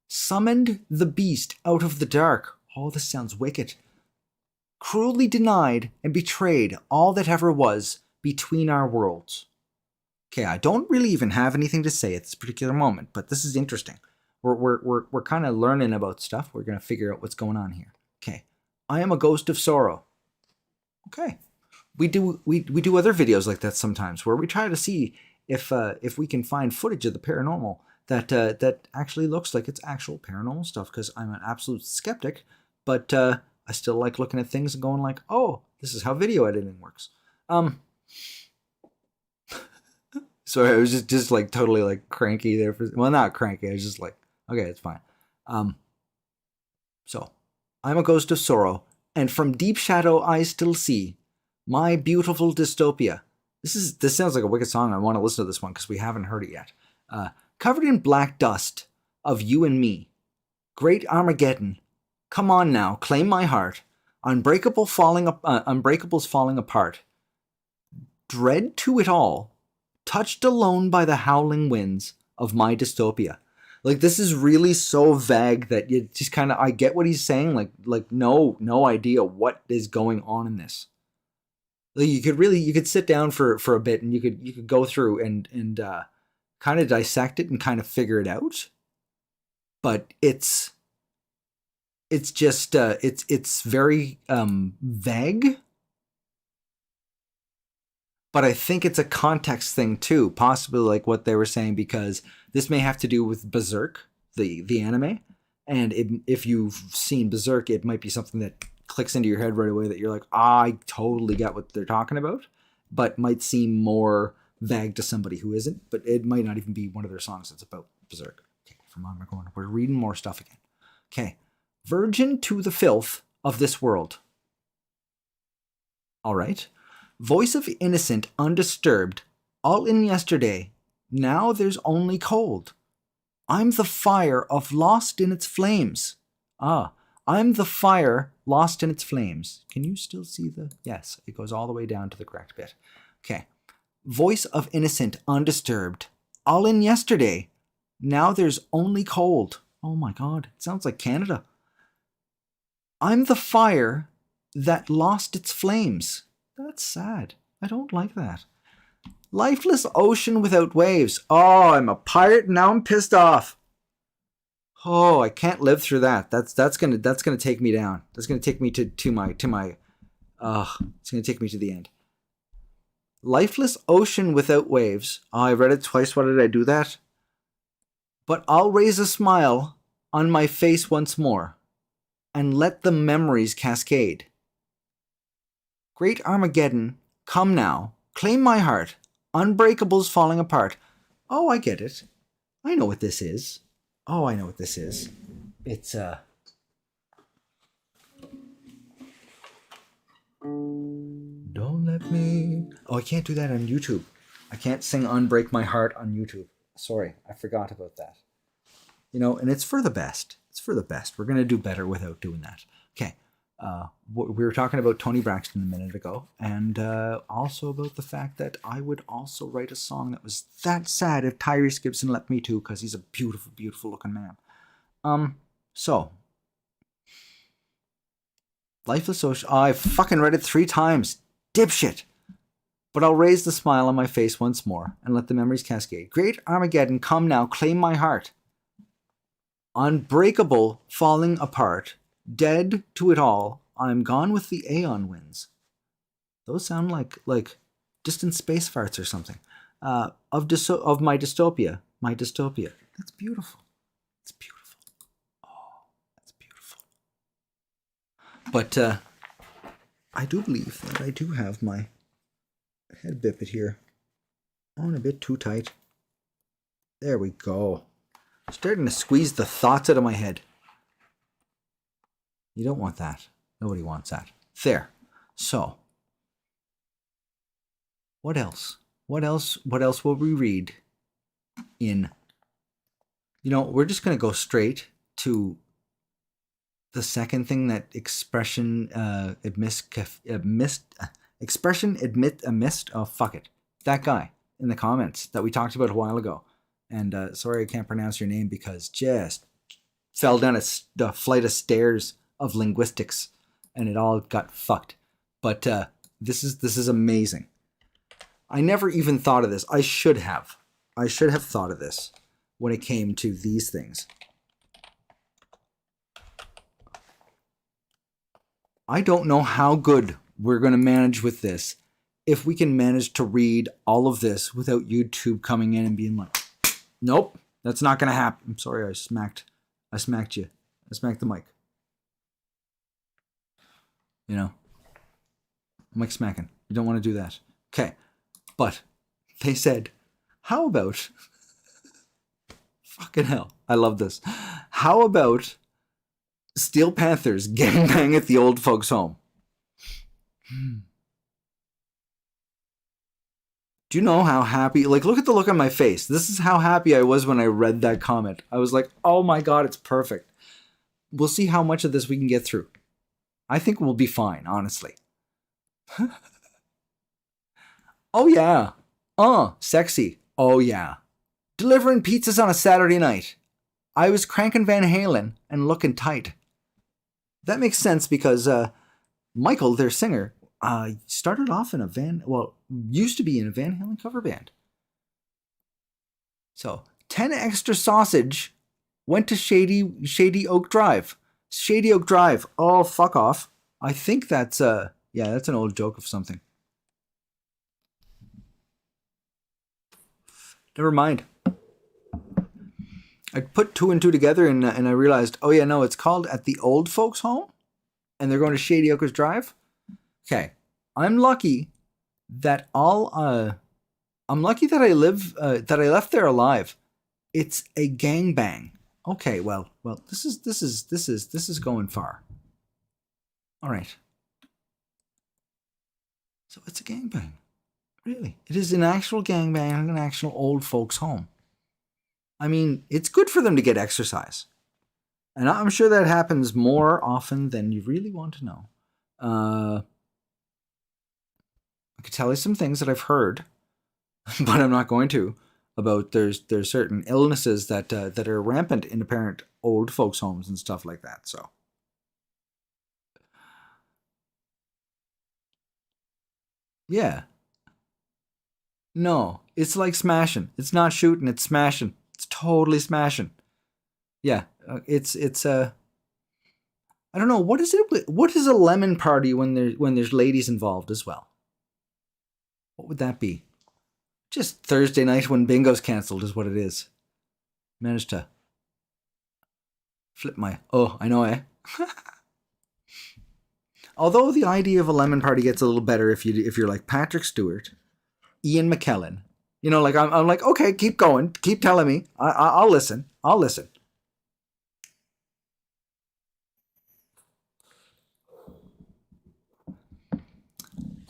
Summoned the beast out of the dark. Oh, this sounds wicked. Cruelly denied and betrayed all that ever was between our worlds. Okay, I don't really even have anything to say at this particular moment, but this is interesting. We're kind of learning about stuff. We're going to figure out what's going on here. Okay. I am a ghost of sorrow. Okay. We do other videos like that sometimes where we try to see if we can find footage of the paranormal that actually looks like it's actual paranormal stuff, because I'm an absolute skeptic, but I still like looking at things and going like, oh, this is how video editing works. So I was just like totally like cranky there well, not cranky, I was just like, okay, it's fine. So I'm a ghost of sorrow, and from deep shadow I still see my beautiful dystopia. This sounds like a wicked song. I want to listen to this one because we haven't heard it yet. Covered in black dust of you and me. Great Armageddon. Come on now, claim my heart. Unbreakables falling apart. Dread to it all. Touched alone by the howling winds of my dystopia. Like, this is really so vague that you just kind of, I get what he's saying. Like no idea what is going on in this. Like, you could sit down for a bit and you could go through and kind of dissect it and kind of figure it out. But it's just it's very vague. But I think it's a context thing too, possibly like what they were saying, because this may have to do with Berserk, the anime. And if you've seen Berserk, it might be something that clicks into your head right away that you're like, I totally get what they're talking about, but might seem more vague to somebody who isn't. But it might not even be one of their songs that's about Berserk. Okay, from on, we're reading more stuff again. Okay, virgin to the filth of this world. All right. Voice of innocent, undisturbed, all in yesterday. Now there's only cold. I'm the fire of lost in its flames. I'm the fire lost in its flames. Can you still see the... Yes, it goes all the way down to the correct bit. Okay. Voice of innocent, undisturbed, all in yesterday. Now there's only cold. Oh my God, it sounds like Canada. I'm the fire that lost its flames. That's sad. I don't like that. Lifeless ocean without waves. Oh, I'm a pirate and now I'm pissed off. Oh, I can't live through that. That's gonna take me down. That's gonna take me to my it's gonna take me to the end. Lifeless ocean without waves. Oh, I read it twice. Why did I do that? But I'll raise a smile on my face once more and let the memories cascade. Great Armageddon, come now, claim my heart. Unbreakable's falling apart. Oh, I get it. I know what this is. Oh, I know what this is. It's, Don't let me... Oh, I can't do that on YouTube. I can't sing Unbreak My Heart on YouTube. Sorry, I forgot about that. You know, and it's for the best. It's for the best. We're going to do better without doing that. Okay. We were talking about Tony Braxton a minute ago, and also about the fact that I would also write a song that was that sad if Tyrese Gibson let me too, because he's a beautiful, beautiful looking man. So, Lifeless Ocean. Oh, I fucking read it 3 times. Dipshit. But I'll raise the smile on my face once more and let the memories cascade. Great Armageddon, come now, claim my heart. Unbreakable, falling apart. Dead to it all, I'm gone with the Aeon winds. Those sound like distant space farts or something. Of my dystopia. My dystopia. That's beautiful. It's beautiful. Oh, that's beautiful. But I do believe that I do have my head bippet here on a bit too tight. There we go. Starting to squeeze the thoughts out of my head. You don't want that. Nobody wants that. There. So, what else? What else will we read in... You know, we're just going to go straight to the second thing that Expression Admit Amidst. Oh, fuck it. That guy in the comments that we talked about a while ago. And sorry I can't pronounce your name because just fell down a flight of stairs of linguistics and it all got fucked. But this is amazing. I never even thought of this. I should have thought of this when it came to these things. I don't know how good we're going to manage with this if we can manage to read all of this without YouTube coming in and being like, nope, that's not going to happen. I'm sorry, I smacked you. I smacked the mic. You know, mic smacking. You don't want to do that. Okay. But they said, how about, fucking hell, I love this. How about Steel Panthers gangbang at the old folks' home? Do you know how happy, like, look at the look on my face. This is how happy I was when I read that comment. I was like, oh my God, it's perfect. We'll see how much of this we can get through. I think we'll be fine, honestly. Oh yeah. Sexy. Oh yeah. Delivering pizzas on a Saturday night. I was cranking Van Halen and looking tight. That makes sense because Michael, their singer, started off in used to be in a Van Halen cover band. So, 10 extra sausage went to Shady Oak Drive. Shady Oak Drive. Oh, fuck off. I think that's that's an old joke of something. Never mind. I put 2 and 2 together and I realized, oh yeah, no, it's called At the Old Folks Home, and they're going to Shady Acres Drive. Okay, I'm lucky that I'm lucky that I live that I left there alive. It's a gangbang. Okay, well, this is going far. All right. So it's a gangbang. Really, it is an actual gangbang in an actual old folks' home. I mean, it's good for them to get exercise. And I'm sure that happens more often than you really want to know. I could tell you some things that I've heard, but I'm not going to, about there's certain illnesses that are rampant in apparent old folks' homes and stuff like that. So, yeah. No, it's like smashing. It's not shooting, it's smashing. It's totally smashing. Yeah, it's I don't know, what is it? What is a lemon party when there's ladies involved as well? What would that be? Just Thursday night when bingo's cancelled is what it is. Managed to flip my I know, eh? Although the idea of a lemon party gets a little better if you're like Patrick Stewart, Ian McKellen. You know, like I'm like, okay, keep going, keep telling me. I'll listen. I'll listen.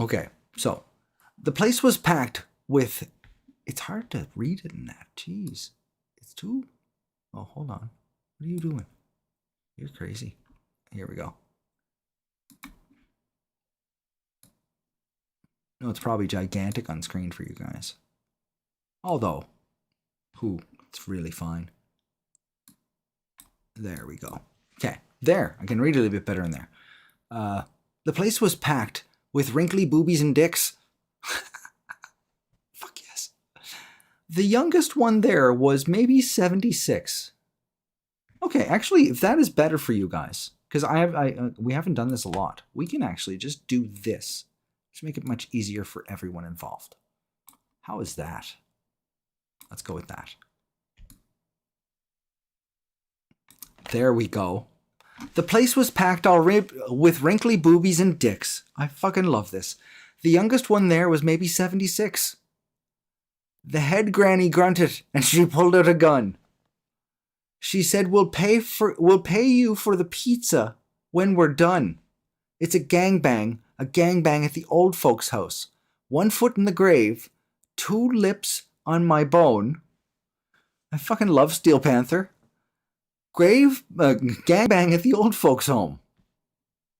Okay, so the place was packed with. It's hard to read it in that. Jeez, it's too. Oh, hold on. What are you doing? You're crazy. Here we go. No, it's probably gigantic on screen for you guys. Although, it's really fine. There we go. Okay, there. I can read it a bit better in there. The place was packed with wrinkly boobies and dicks. Fuck yes. The youngest one there was maybe 76. Okay, actually, if that is better for you guys, because we haven't done this a lot, we can actually just do this. Just make it much easier for everyone involved. How is that? Let's go with that. There we go. The place was packed with wrinkly boobies and dicks. I fucking love this. The youngest one there was maybe 76. The head granny grunted and she pulled out a gun. She said, we'll pay you for the pizza when we're done. It's a gangbang at the old folks' house. 1 foot in the grave, 2 lips on my bone. I fucking love Steel Panther. Gangbang at the old folks' home.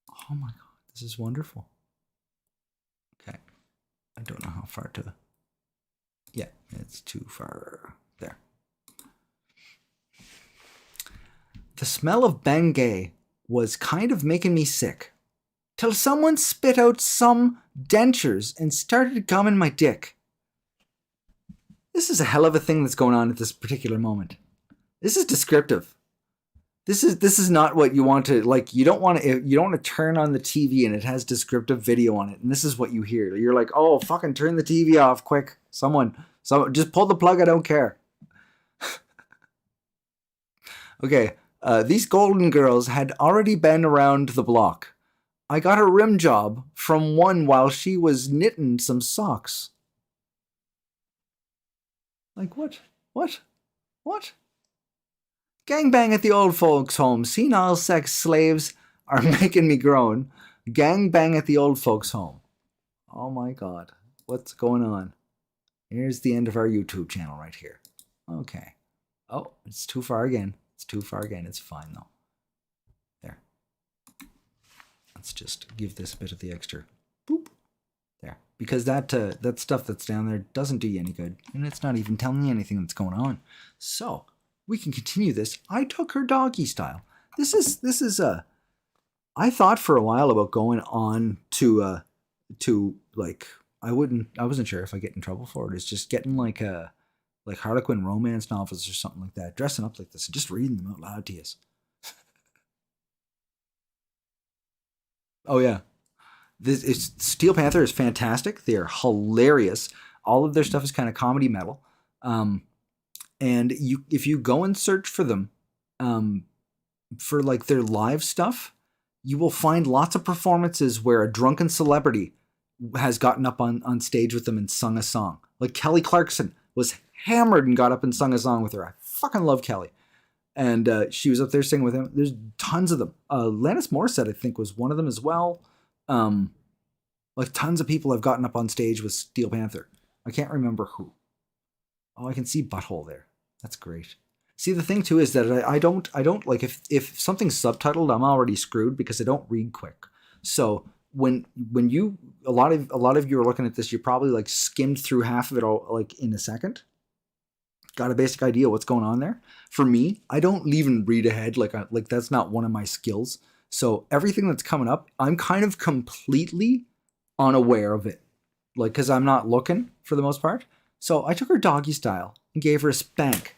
Oh my god, this is wonderful. Okay, I don't know how far to. Yeah, it's too far there. The smell of Bengay was kind of making me sick. Till someone spit out some dentures and started gumming my dick. This is a hell of a thing that's going on at this particular moment. This is descriptive. This is not what you want to, like, you don't want to turn on the TV and it has descriptive video on it and this is what you hear. You're like, oh, fucking turn the TV off quick. Someone just pull the plug, I don't care. Okay, these golden girls had already been around the block. I got a rim job from one while she was knitting some socks. Like what? What? What? Gangbang at the old folks' home. Senile sex slaves are making me groan. Gangbang at the old folks' home. Oh my god. What's going on? Here's the end of our YouTube channel right here. Okay. Oh, it's too far again. It's too far again. It's fine though. There. Let's just give this a bit of the extra. Boop. There. Because that stuff that's down there doesn't do you any good. And it's not even telling you anything that's going on. So, we can continue this. I took her doggy style. This is I thought for a while about going on to like I wasn't sure if I get in trouble for it. It's just getting like Harlequin romance novels or something like that, dressing up like this and just reading them out loud to you. Oh yeah. Steel Panther is fantastic. They are hilarious. All of their stuff is kind of comedy metal. And if you go and search for them, for like their live stuff, you will find lots of performances where a drunken celebrity has gotten up on stage with them and sung a song. Like Kelly Clarkson was hammered and got up and sung a song with her. I fucking love Kelly. And she was up there singing with him. There's tons of them. Alanis Morissette, I think, was one of them as well. Like tons of people have gotten up on stage with Steel Panther. I can't remember who. Oh, I can see Butthole there. That's great. See, the thing too is that I don't like if something's subtitled, I'm already screwed because I don't read quick. So when you a lot of you are looking at this, you probably like skimmed through half of it all like in a second. Got a basic idea what's going on there. For me, I don't even read ahead. Like that's not one of my skills. So everything that's coming up, I'm kind of completely unaware of it. Like, because I'm not looking for the most part. So I took her doggy style and gave her a spank.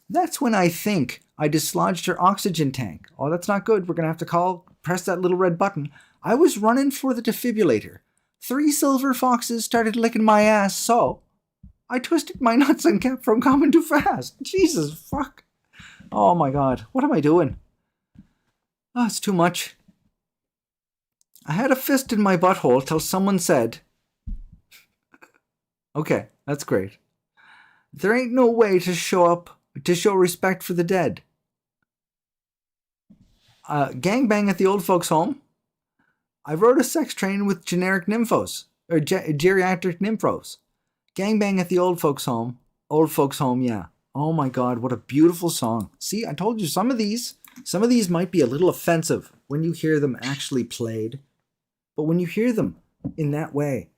That's when I think I dislodged her oxygen tank. Oh, that's not good. We're going to have to press that little red button. I was running for the defibrillator. 3 silver foxes started licking my ass, so I twisted my nuts and kept from coming too fast. Jesus, fuck. Oh my God. What am I doing? Oh, it's too much. I had a fist in my butthole till someone said, okay, that's great. There ain't no way to show respect for the dead. Gangbang at the old folks' home. I rode a sex train with generic nymphos, or geriatric nymphos. Gangbang at the old folks' home. Old folks' home, yeah. Oh my God, what a beautiful song. See, I told you some of these might be a little offensive when you hear them actually played. But when you hear them in that way,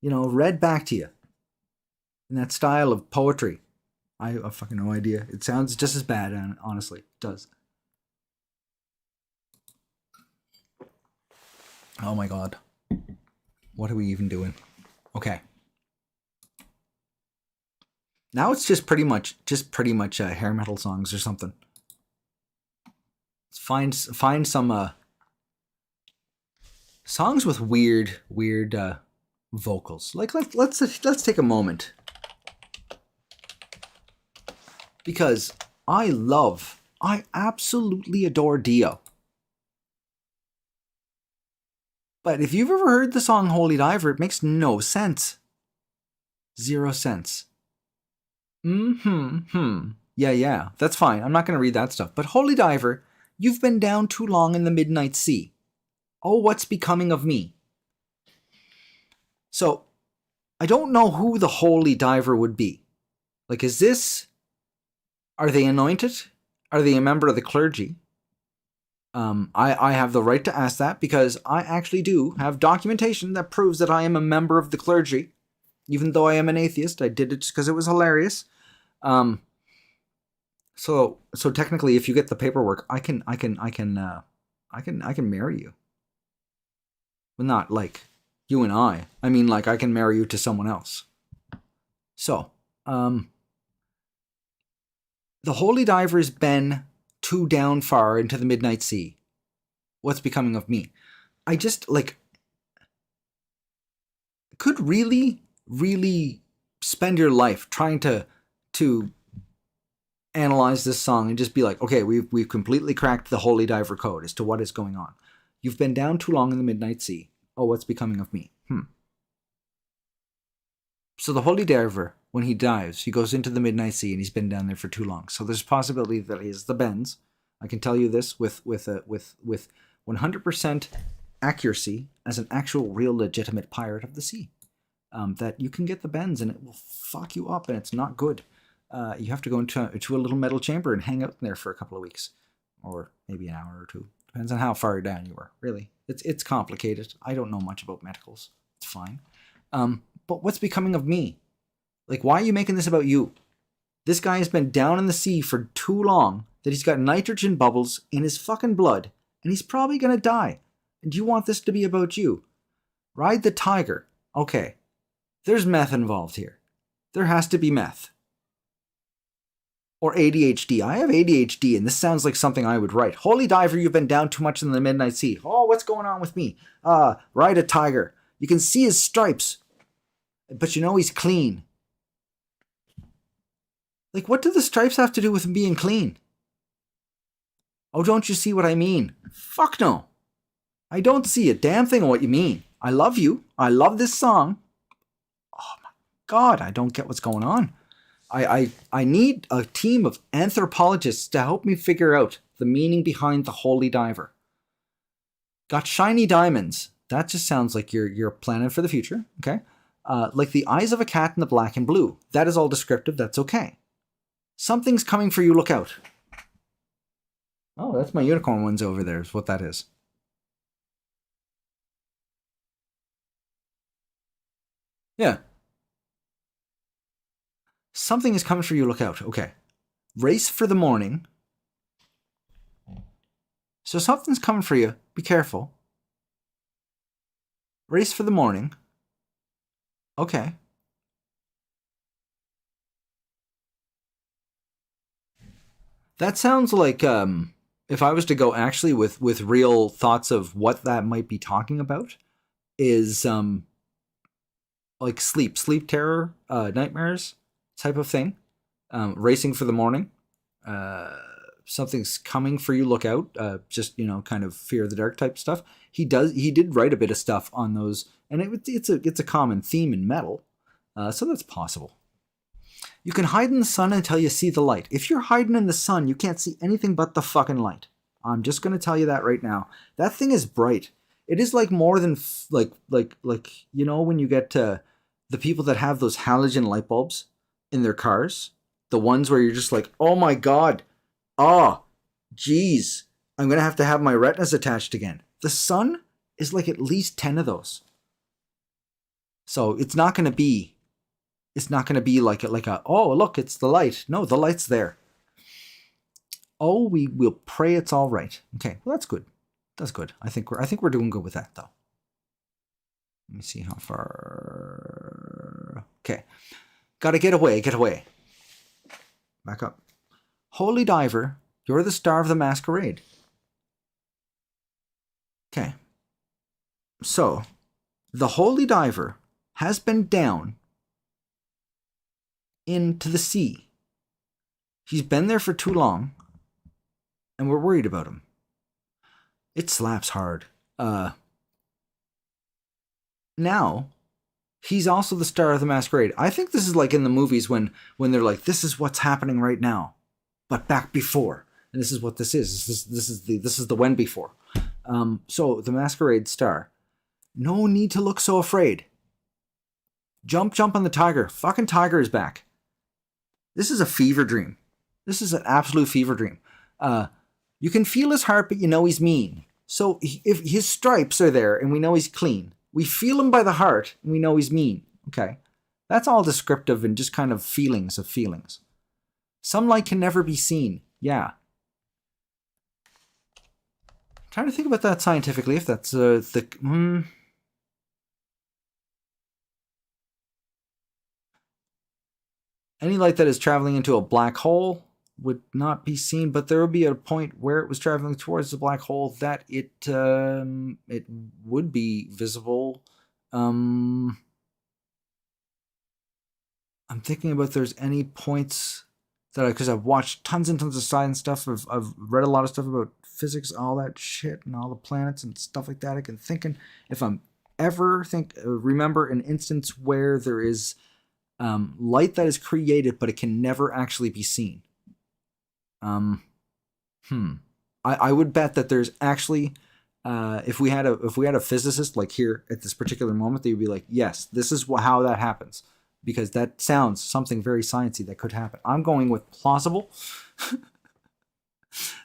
read back to you in that style of poetry, I have fucking no idea. It sounds just as bad, honestly. It does. Oh my God. What are we even doing? Okay. Now it's just pretty much hair metal songs or something. Let's find some songs with weird vocals. Like let's take a moment. Because I absolutely adore Dio. But if you've ever heard the song Holy Diver, it makes no sense. 0 sense. Yeah, that's fine. I'm not going to read that stuff. But Holy Diver, you've been down too long in the midnight sea. Oh, what's becoming of me? So, I don't know who the Holy Diver would be. Like, are they anointed? Are they a member of the clergy? I have the right to ask that because I actually do have documentation that proves that I am a member of the clergy. Even though I am an atheist, I did it just because it was hilarious. So technically, if you get the paperwork, I can marry you. But not like you and I. I mean, like I can marry you to someone else. So, the Holy Diver's been too down far into the midnight sea. What's becoming of me? I just could really spend your life trying to analyze this song and just be like, okay, we've completely cracked the Holy Diver code as to what is going on. You've been down too long in the midnight sea. Oh, what's becoming of me? So the Holy Diver, when he dives, he goes into the midnight sea and he's been down there for too long. So there's a possibility that he has the bends. I can tell you this with 100% accuracy as an actual real legitimate pirate of the sea. That you can get the bends and it will fuck you up and it's not good. You have to go into a little metal chamber and hang out in there for a couple of weeks. Or maybe an hour or two. Depends on how far down you are, really. It's complicated. I don't know much about medicals. It's fine. But what's becoming of me? Like, why are you making this about you? This guy has been down in the sea for too long that he's got nitrogen bubbles in his fucking blood and he's probably gonna die. And you want this to be about you? Ride the tiger. Okay. There's meth involved here. There has to be meth. Or ADHD. I have ADHD and this sounds like something I would write. Holy Diver, you've been down too much in the midnight sea. Oh, what's going on with me? Ride a tiger. You can see his stripes. But you know he's clean. Like, what do the stripes have to do with him being clean? Oh, don't you see what I mean? Fuck no. I don't see a damn thing of what you mean. I love you. I love this song. Oh my God, I don't get what's going on. I need a team of anthropologists to help me figure out the meaning behind the holy diver. Got shiny diamonds. That just sounds like you're planning for the future, okay? Like the eyes of a cat in the black and blue. That is all descriptive. That's okay. Something's coming for you. Look out. Oh, that's my unicorn ones over there is what that is. Yeah. Something is coming for you. Look out. Okay. Race for the morning. So something's coming for you. Be careful. Race for the morning. Okay. That sounds like if I was to go actually with real thoughts of what that might be talking about is like sleep terror, nightmares type of thing. Racing for the morning. Something's coming for you, look out. Just, kind of fear of the dark type stuff. He did write a bit of stuff on those, and it's a common theme in metal. So that's possible. You can hide in the sun until you see the light. If you're hiding in the sun, you can't see anything but the fucking light. I'm just going to tell you that right now. That thing is bright. It is like more than like when you get to the people that have those halogen light bulbs in their cars, the ones where you're just like, oh my God, geez, I'm going to have my retinas attached again. The sun is like at least 10 of those. So it's not going to be like a, oh, look, it's the light. No, the light's there. Oh, we will pray it's all right. Okay, well, that's good. That's good. I think we're doing good with that, though. Let me see how far. Okay. Gotta get away. Back up. Holy diver, you're the star of the masquerade. Okay. So, the holy diver has been down into the sea. He's been there for too long, and we're worried about him. It slaps hard. Now, he's also the star of the masquerade. I think this is like in the movies when they're like, this is what's happening right now, but back before. And this is what this is. This is the when before. So the masquerade star. No need to look so afraid. Jump on the tiger. Fucking tiger is back. This is a fever dream. This is an absolute fever dream. You can feel his heart, but you know he's mean. So if his stripes are there and we know he's clean, we feel him by the heart and we know he's mean. Okay. That's all descriptive and just kind of feelings of feelings. Some light can never be seen. Yeah. I'm trying to think about that scientifically, if that's Any light that is traveling into a black hole would not be seen, but there would be a point where it was traveling towards the black hole that it would be visible. I'm thinking about if there's any points that because I've watched tons and tons of science stuff. I've read a lot of stuff about physics, all that shit, and all the planets and stuff like that. I can thinking if I'm ever remember an instance where there is light that is created, but it can never actually be seen. I would bet that there's actually, if we had a physicist like here at this particular moment, they would be like, yes, this is how that happens, because that sounds something very sciencey that could happen. I'm going with plausible.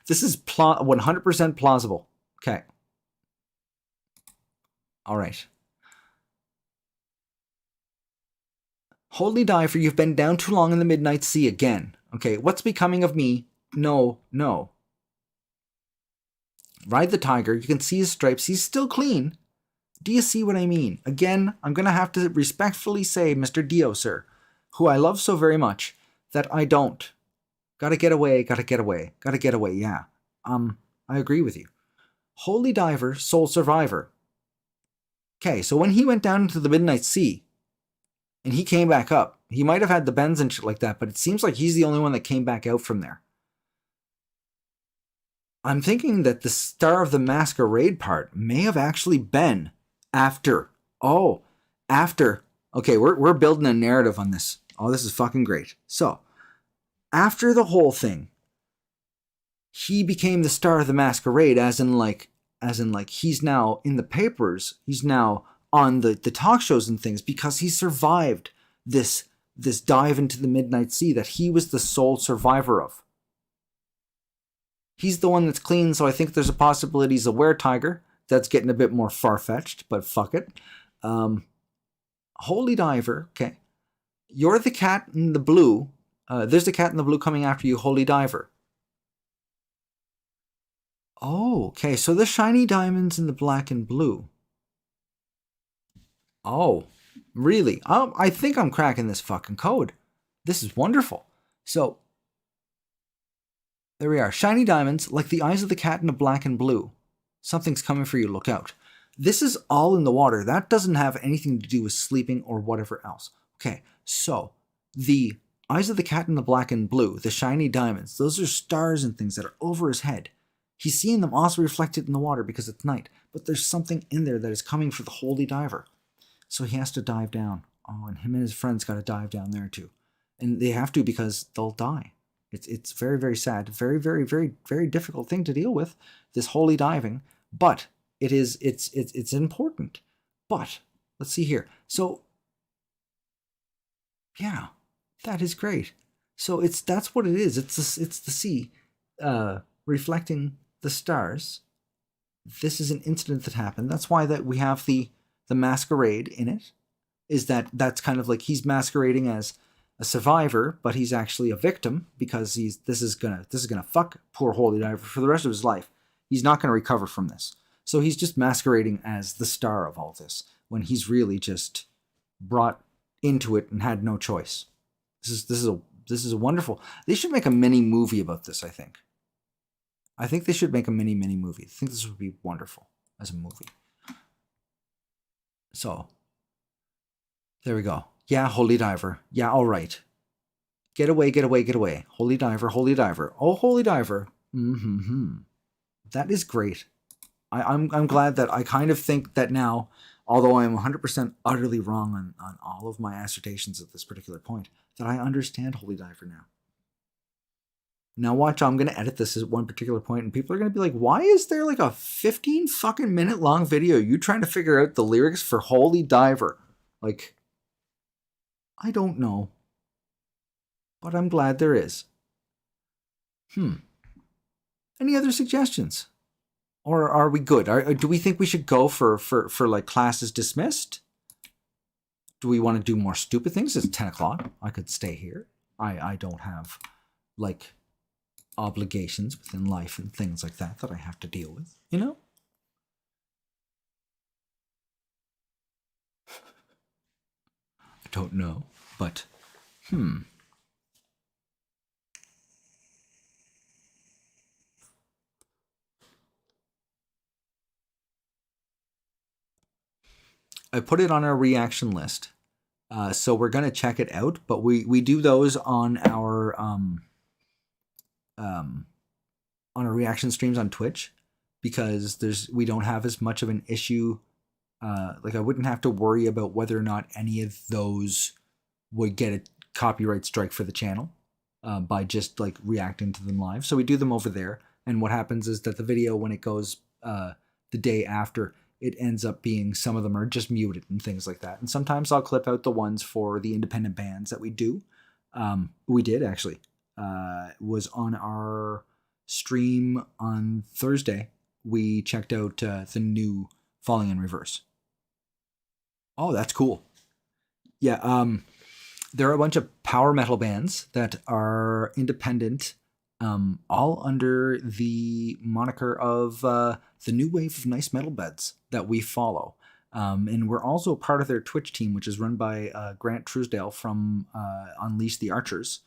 This is 100% plausible. Okay. All right. Holy diver, you've been down too long in the midnight sea again. Okay, what's becoming of me? No. Ride the tiger. You can see his stripes. He's still clean. Do you see what I mean? Again, I'm going to have to respectfully say, Mr. Dio, sir, who I love so very much, that I don't. Gotta get away, yeah. I agree with you. Holy diver, soul survivor. Okay, so when he went down into the midnight sea, and he came back up, He might have had the bends and shit like that, but it seems like he's the only one that came back out from there. I'm thinking that the Star of the Masquerade part may have actually been after. Oh, after. Okay, we're building a narrative on this. Oh, this is fucking great. So, after the whole thing, he became the Star of the Masquerade, as in like he's now in the papers. He's now on the talk shows and things because he survived this dive into the midnight sea that he was the sole survivor of. He's the one that's clean, so I think there's a possibility he's a were-tiger. That's getting a bit more far-fetched, but fuck it. Holy Diver, okay. You're the cat in the blue. There's the cat in the blue coming after you, Holy Diver. Oh, okay, so the shiny diamonds in the black and blue. Oh, really? I think I'm cracking this fucking code. This is wonderful. So, there we are. Shiny diamonds, like the eyes of the cat in the black and blue. Something's coming for you, look out. This is all in the water. That doesn't have anything to do with sleeping or whatever else. Okay, so the eyes of the cat in the black and blue, the shiny diamonds, those are stars and things that are over his head. He's seeing them also reflected in the water because it's night, but there's something in there that is coming for the Holy Diver. So he has to dive down. Oh, and him and his friends got to dive down there too. And they have to because they'll die. It's very, very sad. Very, very, very, very difficult thing to deal with, this holy diving. But it's important. But let's see here. So yeah, that is great. So that's what it is. It's the sea reflecting the stars. This is an incident that happened. That's why that we have the masquerade in it. Is that's kind of like he's masquerading as a survivor, but he's actually a victim because this is gonna fuck poor Holy Diver for the rest of his life. He's not gonna recover from this. So he's just masquerading as the star of all this when he's really just brought into it and had no choice. This is a wonderful. They should make a mini movie about this. I think they should make a mini movie. I think this would be wonderful as a movie. So there we go. Yeah, Holy Diver. Yeah, all right. Get away, get away, get away. Holy Diver, Holy Diver. Oh, Holy Diver. That is great. I'm glad that I kind of think that now, although I am 100% utterly wrong on all of my assertions at this particular point, that I understand Holy Diver now. Now watch, I'm going to edit this at one particular point and people are going to be like, why is there like a 15 fucking minute long video you trying to figure out the lyrics for Holy Diver? Like, I don't know. But I'm glad there is. Any other suggestions? Or are we good? Do we think we should go for like classes dismissed? Do we want to do more stupid things? It's 10 o'clock. I could stay here. I don't have like obligations within life and things like that I have to deal with, you know? I don't know, but I put it on our reaction list. So we're going to check it out, but we do those on our reaction streams on Twitch because we don't have as much of an issue. Like I wouldn't have to worry about whether or not any of those would get a copyright strike for the channel by just like reacting to them live. So we do them over there. And what happens is that the video, when it goes the day after, it ends up being some of them are just muted and things like that. And sometimes I'll clip out the ones for the independent bands that we do. We did actually. Was on our stream on Thursday. We checked out the new Falling in Reverse. Oh, that's cool. Yeah, there are a bunch of power metal bands that are independent, all under the moniker of the new wave of nice metal beds that we follow. And we're also part of their Twitch team, which is run by Grant Truesdale from Unleash the Archers.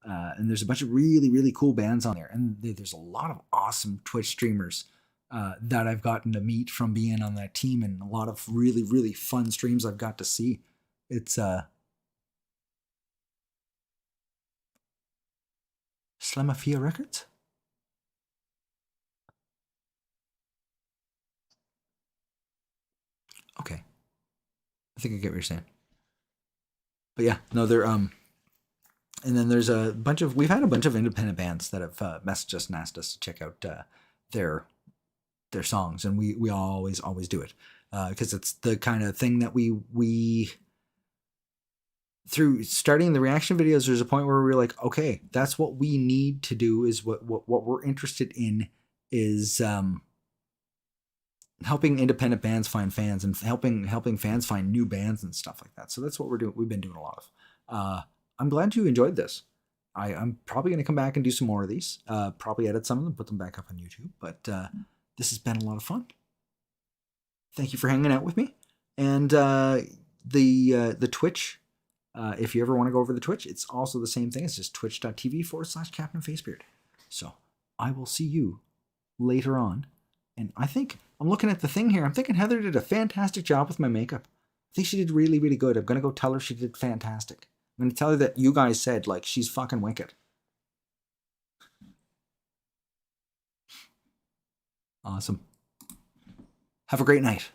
And there's a bunch of really, really cool bands on there. And there's a lot of awesome Twitch streamers that I've gotten to meet from being on that team, and a lot of really, really fun streams I've got to see. It's Slamafia Records? Okay. I think I get what you're saying. But yeah, no, they're and then there's we've had a bunch of independent bands that have messaged us and asked us to check out their songs, and we always do it because it's the kind of thing that we through starting the reaction videos. There's a point where we're like, okay, that's what we need to do. Is what we're interested in is helping independent bands find fans and helping fans find new bands and stuff like that. So that's what we're doing. We've been doing a lot of. I'm glad you enjoyed this. I'm probably going to come back and do some more of these. Probably edit some of them, put them back up on YouTube. But this has been a lot of fun. Thank you for hanging out with me. And the Twitch, if you ever want to go over the Twitch, it's also the same thing. It's just twitch.tv/Captain FaceBeard. So I will see you later on. And I think I'm looking at the thing here. I'm thinking Heather did a fantastic job with my makeup. I think she did really, really good. I'm going to go tell her she did fantastic. I'm going to tell her that you guys said, like, she's fucking wicked. Awesome. Have a great night.